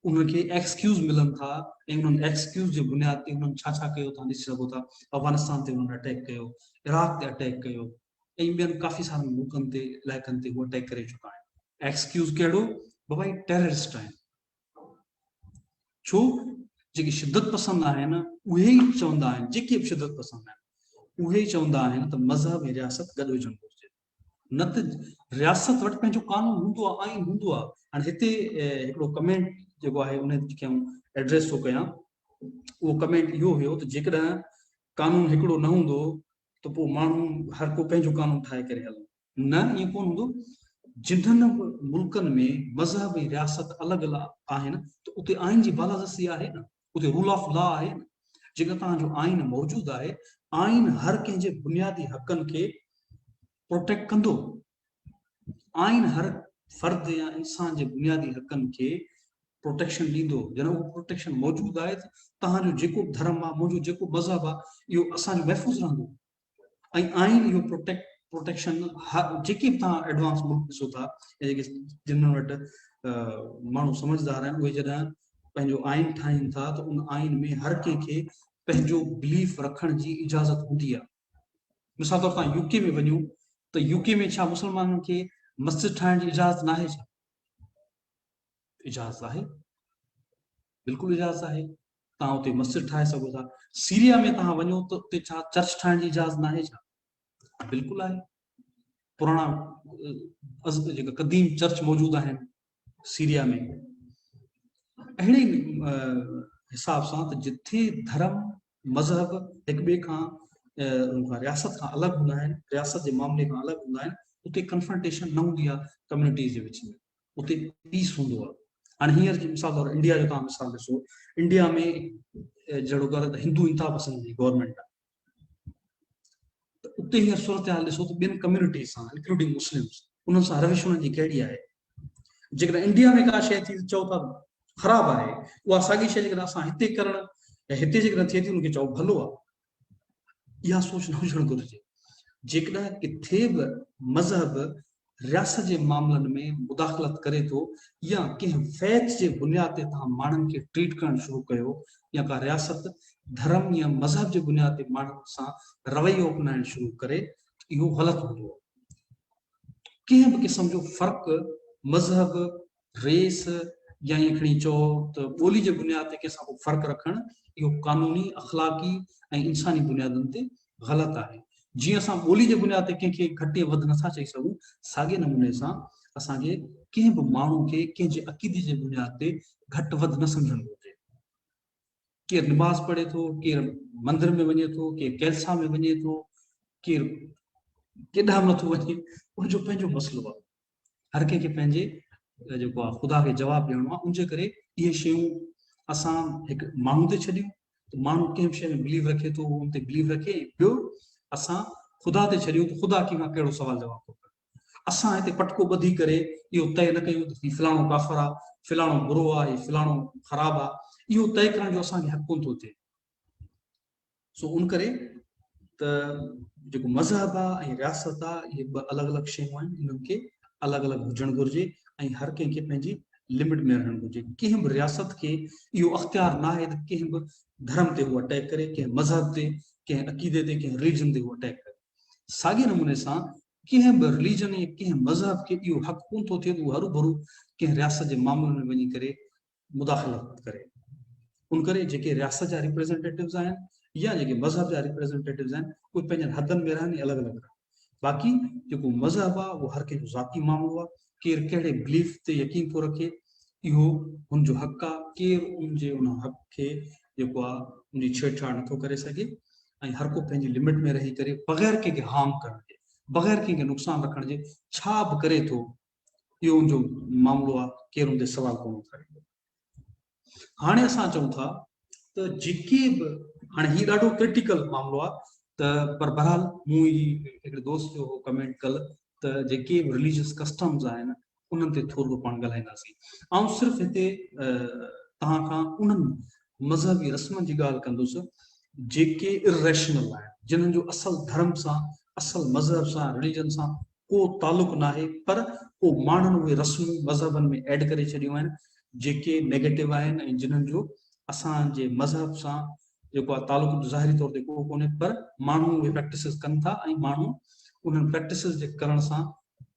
उनखे एक्सक्यूज़ मिलनि था, ऐं उन्हनि एक्सक्यूज़ जे बुनियाद ते उन्हनि छा छा कयो तव्हां ॾिसी सघो था। अफ़गानिस्तान ते उन्हनि अटैक कयो, इराक ते अटैक कयो, ऐं ॿियनि काफ़ी सारनि मुल्कनि ते, इलाइक़नि ते उहे अटैक करे चुका आहिनि। एक्सक्यूज़ कहिड़ो? बाबा ही टेररिस्ट आहिनि। छो? जेके शिदत पसंद आहिनि उहे ई चवंदा आहिनि, जेके बि शिदत पसंद आहिनि उहे ई चवंदा आहिनि त मज़हब ऐं रियासत गॾु विझणु घुरिजे, न त रियासत वटि पंहिंजो कानून हूंदो आहे, आइन हूंदो आहे। हाणे हिते हिकिड़ो कमेंट जेको आहे उनखे एड्रेस थो कयां। उहो कमेंट इहो हुयो त जेकॾहिं कानून हिकिड़ो न हूंदो त पोइ माण्हू हर को पंहिंजो कानून ठाहे करे हलंदो। न, ईअं कोन हूंदो। जिन्हनि मुल्कनि में मज़हब ऐं रियासत अलॻि अलॻि आहिनि त उते आइन जी बालादस्ती आहे न, उते रूल ऑफ लॉ आहे न। जेका तव्हांजो आइन मौजूदु आहे, आइन हर कंहिंजे बुनियादी हक़नि खे प्रोटेक्ट कंदो। आइन हर फर्द या इंसान जे बुनियादी हक़नि खे प्रोटेक्शन ॾींदो। जॾहिं उहो प्रोटेक्शन मौजूदु आहे, तव्हांजो जेको बि धर्म आहे, मुंहिंजो जेको मज़हब आहे, इहो असांजो महफ़ूज़ रहंदो। ऐं आइन इहो प्रोटेक्शन जेके बि तव्हां एडवांस मुल्क ॾिसो था, जेके जिन्हनि वटि माण्हू समझदार आहिनि, उहे जॾहिं पंहिंजो आइन ठाहिनि था त उन आइन में हर कंहिंखे पंहिंजो बिलीफ रखण जी इजाज़त हूंदी आहे। मिसाल तौर तव्हां यूके में वञो त यूके में छा मुसलमाननि खे मस्जिद ठाहिण जी इजाज़त न आहे छा? इजाज़त आहे, बिल्कुलु इजाज़त आहे। तव्हां उते मस्जिद ठाहे सघो था। सीरिया में तव्हां वञो त उते छा चर्च ठाहिण जी इजाज़त न आहे छा? बिल्कुलु आहे। पुराणा जेका क़दीम चर्च मौजूदु आहिनि सीरिया में। अहिड़े हिसाब सां त जिथे धर्म मज़हब हिक ॿिए खां रियासत खां अलॻि हूंदा आहिनि, रियासत जे मामले खां अलॻि हूंदा आहिनि, उते कंफ्रंटेशन न हूंदी आहे कम्युनिटीज़ जे विच में, उते पीस हूंदो आहे। हाणे हींअर जी मिसाल तौर इंडिया जो तव्हां मिसाल ॾिसो, इंडिया में जहिड़ो कर हिंदू इंतिहा पसंद जी गवर्नमेंट आहे। उते हींअर सूरत हाल ॾिसो त ॿियनि कम्युनिटी सां इंक्लूडिंग मुस्लिम्स उन्हनि सां रविश उन्हनि जी कहिड़ी आहे। जेकॾहिं इंडिया में का शइ थी चओ था ख़राबु आहे, उहा साॻी शइ जेकॾहिं असां हिते करणु या हिते जेकॾहिं थिए थी उनखे चओ भलो आहे, इहा सोच न हुजणु घुरिजे। जेकॾहिं किथे बि मज़हब रियासत जे मामलनि में मुदाख़लत करे थो या कंहिं फैथ जे बुनियाद ते तव्हां माण्हुनि खे ट्रीट करणु शुरू कयो या का रियासत धर्म या मज़हब जे बुनियाद ते माण्हुनि सां रवैयो अपनाइणु शुरू करे, इहो ग़लति हूंदो आहे। कंहिं बि क़िस्म जो फ़र्क़ु मज़हब, रेस या ईअं खणी चओ त ॿोली जे बुनियाद ते कंहिंसां को फ़र्क़ु रखणु, इहो कानूनी, अख़लाक़ी ऐं इंसानी बुनियादुनि ते ग़लति आहे। जीअं असां ॿोली जे बुनियाद ते कंहिंखे घटि वधि नथा चई सघूं, साॻे नमूने सां असांखे कंहिं बि माण्हू खे कंहिंजे अक़ीदे जे बुनियाद ते घटि वधि न सम्झणु घुरिजे। केरु निमाज़ पढ़े थो, केरु मंदर में वञे थो, केरु कैलसा में वञे थो, केरु केॾांहुं नथो वञे, उनजो पंहिंजो मसइलो आहे। हर कंहिंखे पंहिंजे जेको आहे ख़ुदा खे जवाबु ॾियणो आहे। उनजे करे इहे शयूं असां हिकु माण्हू ते छॾियूं त माण्हू कंहिं शइ में बिलीव रखे थो, उन ते बिलीव रखे। ॿियो असां ख़ुदा ते छॾियूं त ख़ुदा कंहिं खां कहिड़ो सुवाल जवाबु थो करे। असां हिते पटको ॿधी करे इहो तय न कयूं त फलाणो काफ़र आहे, फलाणो बुरो आहे, फलाणो ख़राबु आहे, इहो तय करण जो असांखे हक़ कोन थो थिए। सो उन करे त जेको मज़हब आहे ऐं रियासत आहे, इहे ॿ अलॻि अलॻि शयूं आहिनि, इन्हनि खे अलॻि अलॻि हुजणु घुरिजे ऐं हर कंहिंखे पंहिंजी लिमिट में रहणु घुरिजे। कंहिं बि रियासत खे इहो अख़्तियार न आहे त कंहिं बि धर्म ते उहो अटैक करे, कंहिं मज़हब ते, कंहिं अक़ीदे ते, कंहिं रिलीजन ते उहो अटैक करे। साॻे नमूने सां कंहिं बि रिलीजन या कंहिं मज़हब खे इहो हक़ कोन थो थिए त उहो हरू भरू कंहिं रियासत जे मामलनि में वञी करे मुदाख़लत करे। उन करे जेके रियासत जा रिप्रेज़ेंटेटिव्स आहिनि या जेके मज़हब जा रिप्रेज़ेंटेटिव्स आहिनि, उहे पंहिंजनि हदनि में रहनि, अलॻि अलॻि रहनि। बाक़ी जेको मज़हब आहे उहो हर कंहिंजो ज़ाती मामिलो आहे। केरु कहिड़े बिलीफ ते यकीन थो रखे, इहो हुनजो हक़ आहे। केरु उनजे उन हक़ खे जेको आहे उनजी छेड़छाड़ नथो करे सघे ऐं हर को पंहिंजी लिमिट में रही करे बग़ैर कंहिंखे हार्म करण जे, बग़ैर कंहिंखे नुक़सानु रखण जे छा बि करे थो, इहो उनजो मामिलो आहे। केरु उन ते सवाल कोन करे। हाणे असां चऊं था त जेके बि हाणे हीउ ॾाढो क्रिटिकल मामिलो आहे त पर बहरहाल मूं हिकिड़े दोस्त जो कमेंट कल्ह त जेके बि रिलीजियस कस्टम्स आहिनि उन्हनि ते थोरो पाण ॻाल्हाईंदासीं। ऐं सिर्फ़ु हिते तव्हां खां उन्हनि मज़हबी रस्मनि जी ॻाल्हि कंदुसि जेके इरेशनल आहिनि, जिन्हनि जो असल धर्म सां, असल मज़हब सां, रिलीजन सां को तालुक़ न आहे, पर को माण्हुनि उहे रस्मूं मज़हबनि में ऐड करे छॾियूं आहिनि जेके नेगेटिव आहिनि ऐं जिन्हनि जो असांजे मज़हब सां जेको आहे तालुक़ ज़ाहिरी तौर ते को कोन्हे, पर माण्हू उहे प्रैक्टिसिस कनि था ऐं माण्हू उन्हनि प्रैक्टिसिस जे करण सां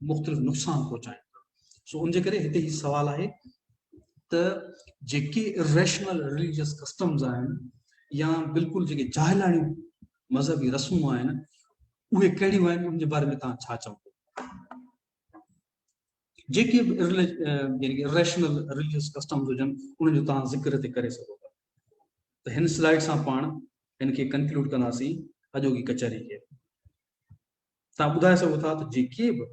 मुख़्तलिफ़ नुक़सान पहुचाइनि था। सो उनजे करे हिते ही सवाल आहे त जेके इरेशनल रिलीजियस कस्टम्स आहिनि या बिल्कुलु जेके जाहिलाणियूं मज़हबी रस्मूं आहिनि, उहे कहिड़ियूं आहिनि, उनजे बारे में तव्हां छा चओ? जेके बि इरेशनल रिलीजियस कस्टम्स हुजनि, उन्हनि जो तव्हां ज़िक्र ते करे सघो था। त हिन स्लाइड सां पाण हिन खे कंक्लूड कंदासीं अॼोकी कचहरी खे। तव्हां ॿुधाए सघो था त जेके बि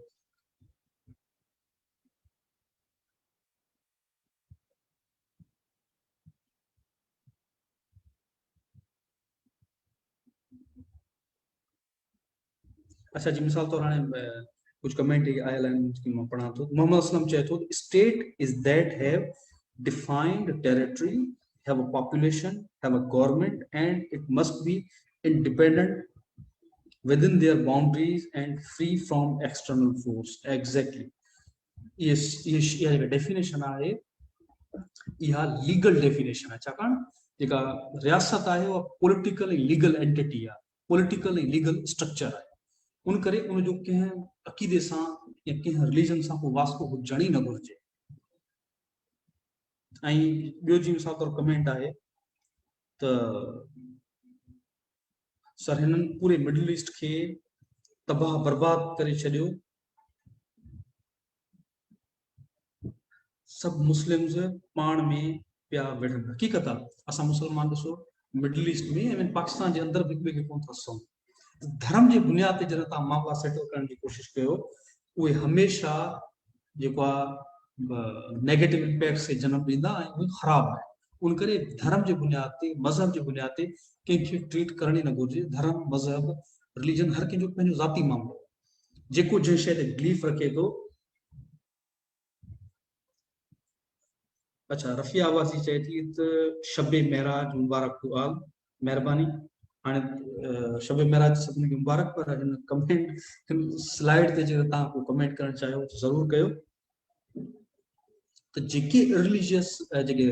अच्छा जी, मिसाल तौर हाणे कुछ कमेंट आयल आहिनि जेके मां पढ़ां थो। मोहम्मद असलम चए थो state is that have defined territory, have a population, have a government and it must be independent within their boundaries and free from external force. Exactly. Yes, ये डेफिनेशन आहे, इहा लीगल डेफिनेशन आहे। छाकाणि जेका रियासत आहे उहा पॉलिटिकल ऐं लीगल एंटिटी आहे, पॉलिटिकल ऐं लीगल स्ट्रक्चर आहे। उन करे उनजो कंहिं अक़ीदे सां या कंहिं रिलीजन सां को वास्तो हुजण ई न घुरिजे। ऐं ॿियो जी मिसाल तौर कमेंट आहे त सर हिननि पूरे मिडल ईस्ट खे तबाह बर्बाद करे छॾियो, सभु मुस्लिम्स पाण में पिया विढ़नि। हक़ीक़त आहे, असां मुस्लमान ॾिसो मिडल ईस्ट में ऐं पाकिस्तान जे अंदरि बि हिक ॿिए खे कोन था सऊं। धर्म जे बुनियाद ते जॾहिं तव्हां मामला सेटल करण जी कोशिशि कयो, उहे हमेशह जेको आहे नेगेटिव इम्पैक्ट्स खे जनम ॾींदा ऐं उहे ख़राबु आहे। उन करे धर्म जे बुनियाद ते, मज़हब जे बुनियाद ते कंहिंखे ट्रीट करण ई न घुरिजे। धर्म, मज़हब, रिलीजन हर कंहिंजो पंहिंजो ज़ाती मामलो, जेको जंहिं शइ ते बिलीफ रखे थो। अच्छा, रफ़िया आवाज़ी चए थी त शबे महराज मुबारक हो आल, महिरबानी। हाणे शबे महराज सभिनी खे मुबारक, पर हिन कमेंट हिन स्लाइड ते जेकर तव्हां को कमेंट करणु चाहियो त ज़रूरु कयो। त जेके रिलीजियस जेके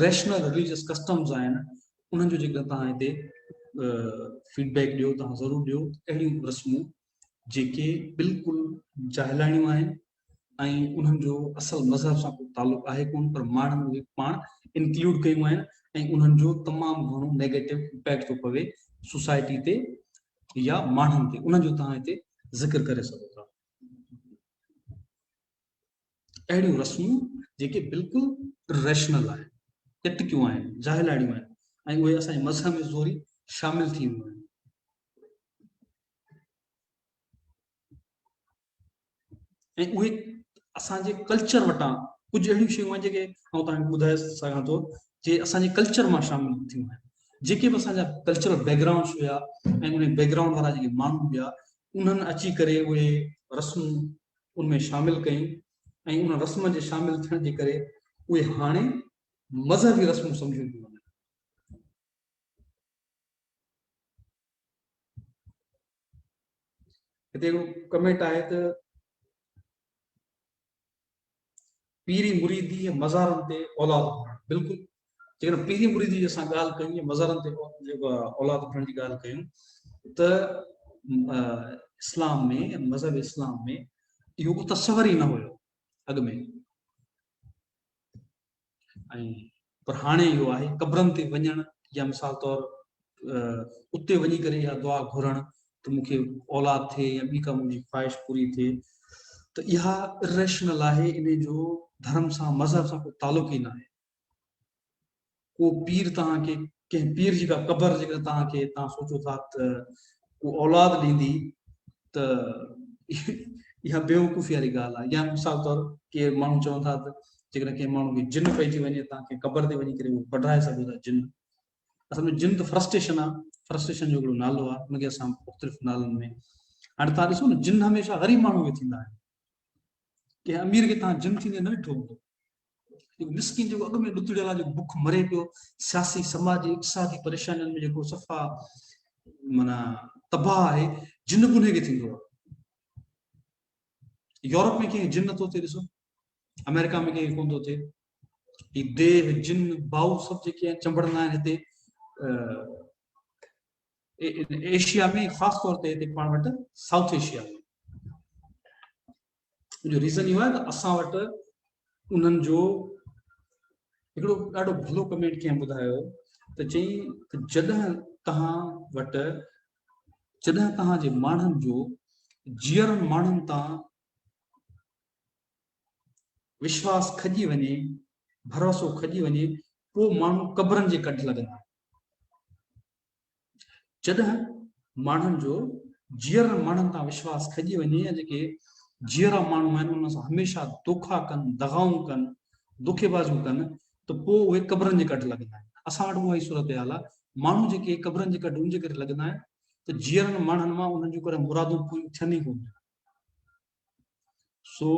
रैशनल रिलीजियस कस्टम्स आहिनि उन्हनि जो जेकर तव्हां हिते फीडबैक ॾियो, तव्हां ज़रूरु ॾियो। अहिड़ियूं रस्मूं जेके बिल्कुलु जाहिलाणियूं आहिनि ऐं उन्हनि जो असल मज़हब सां को तालुक़ु आहे कोन, पर माण्हुनि उहे पाण इंक्लूड कयूं आहिनि ऐं उन्हनि जो तमामु घणो नेगेटिव इम्पैक्ट थो पवे सोसाइटी ते या माण्हुनि ते, उन्हनि जो तव्हां हिते ज़िक्र करे सघो था। अहिड़ियूं रस्मूं जेके बिल्कुलु रैशनल आहिनि, इतकियूं आहिनि, जाहिलाणियूं आहिनि ऐं उहे असांजे मज़हब में ज़ोरी शामिल थी वियूं आहिनि। ऐं उहे असांजे कल्चर वटां कुझु अहिड़ियूं शयूं आहिनि जेके आउं तव्हांखे ॿुधाए सघां थो जे असांजे कल्चर मां शामिल थियूं आहिनि। जेके बि असांजा कल्चरल बैकग्राउंड्स हुया ऐं उन बैकग्राउंड वारा जेके माण्हू हुया उन्हनि अची करे उहे रस्मूं उनमें शामिल कयूं ऐं उन रस्म जे शामिल थियण जे करे उहे हाणे मज़हबी रस्मूं सम्झियूं थियूं वञनि। हिते हिकिड़ो कमेंट आहे त पीरी मुरीदी मज़ारनि ते औलाद खणणु, बिल्कुलु जेकर पीरी मुरीदी जी असां ॻाल्हि कयूं या मज़ारनि ते जेको औलाद खणण जी ॻाल्हि कयूं त इस्लाम में, मज़हब इस्लाम में इहो को तसवर ई न हुयो अॻु में। ऐं पर हाणे इहो आहे क़बरनि ते वञणु या मिसाल तौरु उते वञी करे या दुआ घुरणु त मूंखे औलाद थिए या ॿी का मुंहिंजी ख़्वाहिश पूरी थिए, त इहा इरेशनल आहे। इन जो धर्म सां मज़हब सां को तालुक़ु ई न आहे। को पीर तव्हांखे कंहिं पीर जी का क़बर जेकर तव्हांखे तव्हां सोचो था त को औलाद ॾींदी त इहा बेवकूफ़ी वारी ॻाल्हि आहे। या मिसाल तौरु के माण्हू चवनि था त जेकर कंहिं माण्हू खे जिन पइजी वञे तव्हांखे क़बर ते वञी करे उहो कढाए सघो था जिन। असल में जिन त फ्रस्ट्रेशन आहे, फ्रस्ट्रेशन जो हिकिड़ो नालो आहे, उनखे असां मुख़्तलिफ़ नालनि में हाणे तव्हां ॾिसो न, जिन हमेशह ग़रीब माण्हू खे थींदा आहिनि। कंहिं अमीर खे तव्हां जिन थींदे न ॾिठो हूंदो। मिस्किन जेको अॻु में ॾुतड़ियल आहे, जेको बुख मरे पियो, सियासी समाजी इक़्तिसादी परेशानियुनि में जेको सफ़ा माना तबाह आहे, जिन बि उनखे थींदो आहे। यूरोप में कंहिं जिन नथो थिए, ॾिसो अमेरिका में कंहिंखे कोन थो थिए। ही देव जिन बाऊ सभु जेके आहिनि चंबड़ंदा आहिनि हिते एशिया में, ख़ासि तौर ते हिते पाण वटि साउथ एशिया में। जो रीज़न इहो आहे त असां वटि उन्हनि जो हिकिड़ो ॾाढो भलो कमेंट कंहिं ॿुधायो त चई त जॾहिं तव्हांजे माण्हुनि जो जीअरनि माण्हुनि तां विश्वास खॼी वञे, भरोसो खॼी वञे, पोइ माण्हू क़बरनि जे कढ लॻंदा। जॾहिं माण्हुनि जो जीअरनि माण्हुनि तां विश्वास खॼी वञे या जेके जीअरा माण्हू आहिनि उन सां हमेशह धोखा कनि, दगाऊं कनि, धोखेबाज़ियूं कनि, त पोइ उहे क़बरनि जे कढ लॻंदा आहिनि। असां वटि उहा ई सूरत हाल आहे। माण्हू जेके क़बरनि जे कढ उन जे करे लॻंदा आहिनि त जीअरनि माण्हुनि मां उन्हनि जूं करे मुरादूं पूरियूं थियनि ई कोन। सो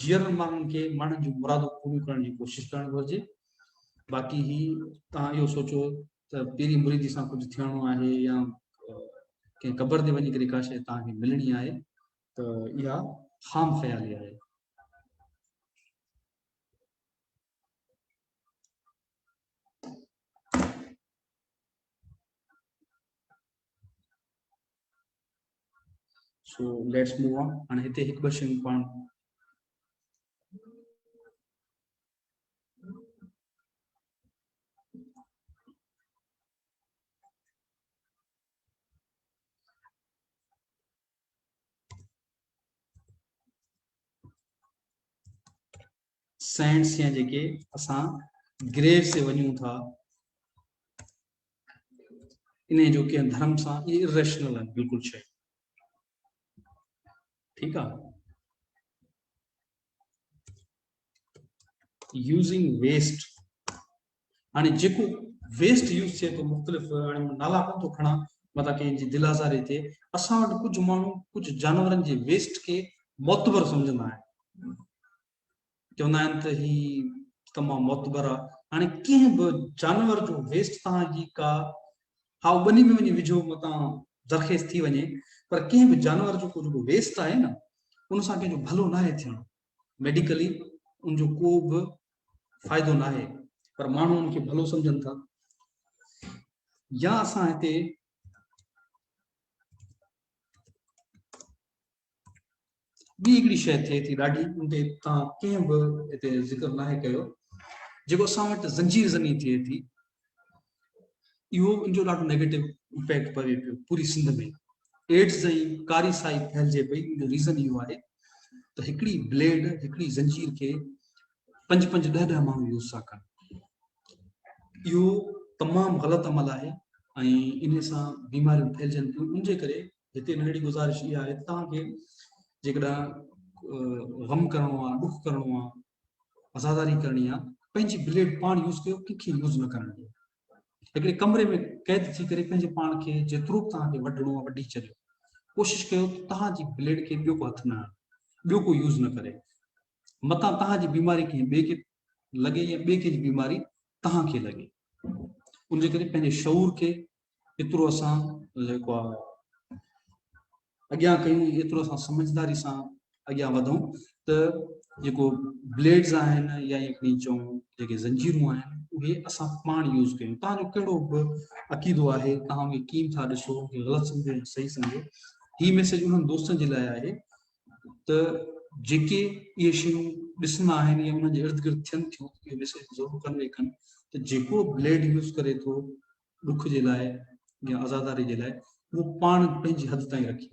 जीअरनि माण्हुनि खे माण्हुनि जूं मुरादूं पूरियूं करण जी कोशिशि करणु घुरिजे। बाक़ी ही तव्हां इहो सोचो त पीरी मुरीदी सां कुझु थियणो आहे या कंहिं क़बर ते वञी करे का शइ तव्हांखे मिलणी आहे त इहा ख़ाम ख़्याली आहे। So let's move on. हाणे हिते हिकु ॿ शयूं पाण साइंस या जेके असां ग्रेव से वञूं था, इन जो कंहिं धर्म सां इरेशनल आहे बिल्कुलु शइ। ठीकु आहे। यूज़िंग वेस्ट, हाणे जेको वेस्ट यूज़ थिए थो मुख़्तलिफ़, हाणे नाला कोन थो खणा, मता कंहिंजी दिलि आज़ारी थिए। असां वटि कुझु माण्हू कुझु जानवरनि जे वेस्ट खे मोतबर सम्झंदा आहिनि, चवंदा आहिनि त ही तमामु मोतबर आहे। हाणे कंहिं बि जानवर जो वेस्ट तव्हांजी का हा ॿनी में वञी विझो मतां दरख़्वास्त थी वञे, पर कंहिं बि जानवर जो को जेको वेस्ट आहे न, उन सां कंहिंजो भलो न आहे थियणो, मेडिकली उनजो को बि फ़ाइदो न आहे, पर माण्हू उनखे भलो सम्झनि था। या असां हिते ॿी हिकिड़ी शइ थिए थी ॾाढी, उन ते तव्हां कंहिं बि हिते ज़िक्र न आहे कयो, जेको असां वटि ज़ंजीर ज़नी थिए थी, इहो इनजो ॾाढो नेगेटिव इम्पैक्ट पवे पियो पूरी सिंध में। एड्स जी कारी साई फैलिजे पई, इनजो रीज़न इहो आहे त हिकिड़ी ब्लेड, हिकिड़ी ज़ंजीर खे 5-5, 10-10 माण्हू यूज़ था कनि। इहो तमामु ग़लति अमल आहे ऐं इन सां बीमारियूं फैलिजनि थियूं। उनजे करे हिते नंढड़ी गुज़ारिश इहा आहे, तव्हांखे जेकॾहिं ग़म करिणो आहे, ॾुख करिणो आहे, अज़ादारी करणी आहे, पंहिंजी ब्लेड पाण यूज़ कयो, कंहिंखे यूज़ न करणु ॾियो। हिकिड़े कमरे में क़ैद थी करे पंहिंजे पाण खे जेतिरो बि तव्हांखे वढिणो आहे वढी छॾियो। कोशिशि कयो तव्हांजी ब्लेड खे ॿियो को हथु न हणे, ॿियो को यूज़ न करे, मतां तव्हांजी बीमारी कंहिं ॿिए खे लॻे या ॿिए कंहिंजी बीमारी तव्हांखे लॻे। उनजे करे पंहिंजे शऊर खे एतिरो असां जेको आहे अॻियां कयूं, एतिरो असां समझदारी सां अॻियां वधूं त जेको ब्लेड्स आहिनि या हिकिड़ी चऊं जेके ज़ंजीरूं आहिनि, उहे असां पाण यूज़ कयूं। तव्हांजो कहिड़ो बि अक़ीदो आहे, तव्हां उहे कीअं था ॾिसो, ग़लति सम्झो या सही सम्झो, हीअ मैसेज उन्हनि दोस्तनि जे लाइ आहे त जेके इहे शयूं ॾिसंदा आहिनि या उन्हनि जे इर्द गिर्द थियनि थियूं, इहे मैसेज ज़रूरु कन्वे कनि त जेको ब्लेड यूज़ करे थो ॾुख जे लाइ या आज़ादारी जे लाइ, उहो पाण पंहिंजी हद ताईं रखे।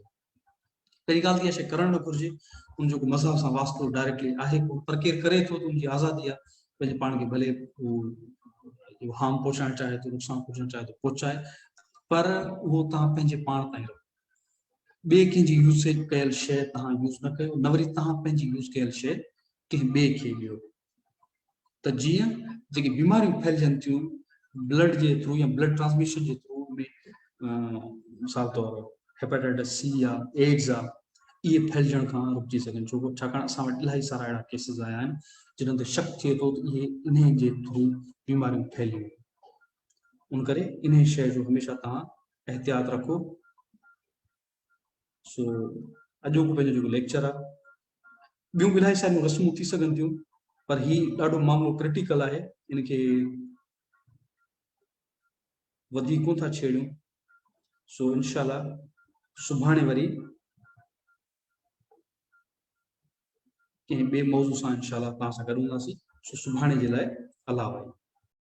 पहिरीं ॻाल्हि त इहा शइ करणु न घुरिजे, उनजो को मज़हब सां वास्तो डायरेक्टली आहे कोन, पर केरु करे थो त उनजी आज़ादी आहे, पंहिंजे पाण खे भले उहो हार्म पहुचाइणु चाहे थो, नुक़सानु पहुचाइणु चाहे थो पहुचाए, पर उहो तव्हां पंहिंजे पाण ताईं रखो। ॿिए कंहिंजी यूसेज कयल शइ तव्हां यूज़ न कयो, न वरी तव्हां पंहिंजी यूज़ कयल शइ कंहिं ॿिए खे ॾियो। त जीअं जेके बीमारियूं फैलिजनि थियूं ब्लड जे थ्रू या ब्लड ट्रांसमिशन जे थ्रू में, मिसाल तौर हेपेटाइटिस सी आहे, एड्स आहे, इहे फैलिजण खां रुकिजी सघनि, छाकाणि असां वटि इलाही सारा अहिड़ा केसिस आया आहिनि जिन्हनि ते शक थिए थो त इहे इन जे थ्रू बीमारियूं फैलियूं। उन करे इन शइ जो हमेशह तव्हां एहतियात रखो। सो अॼोको पंहिंजो जेको लेक्चर आहे, ॿियूं बि इलाही सारियूं रस्मूं थी सघनि थियूं, पर ही ॾाढो मामलो क्रिटिकल आहे, इनखे वधीक कोन था छेड़ियूं। सो इंशाल्लाह सुभाणे वरी कंहिं ॿिए मौज़ू सां इंशाल्लाह तव्हां सां गॾु हूंदासीं। सो सुभाणे जे लाइ अल्लाह।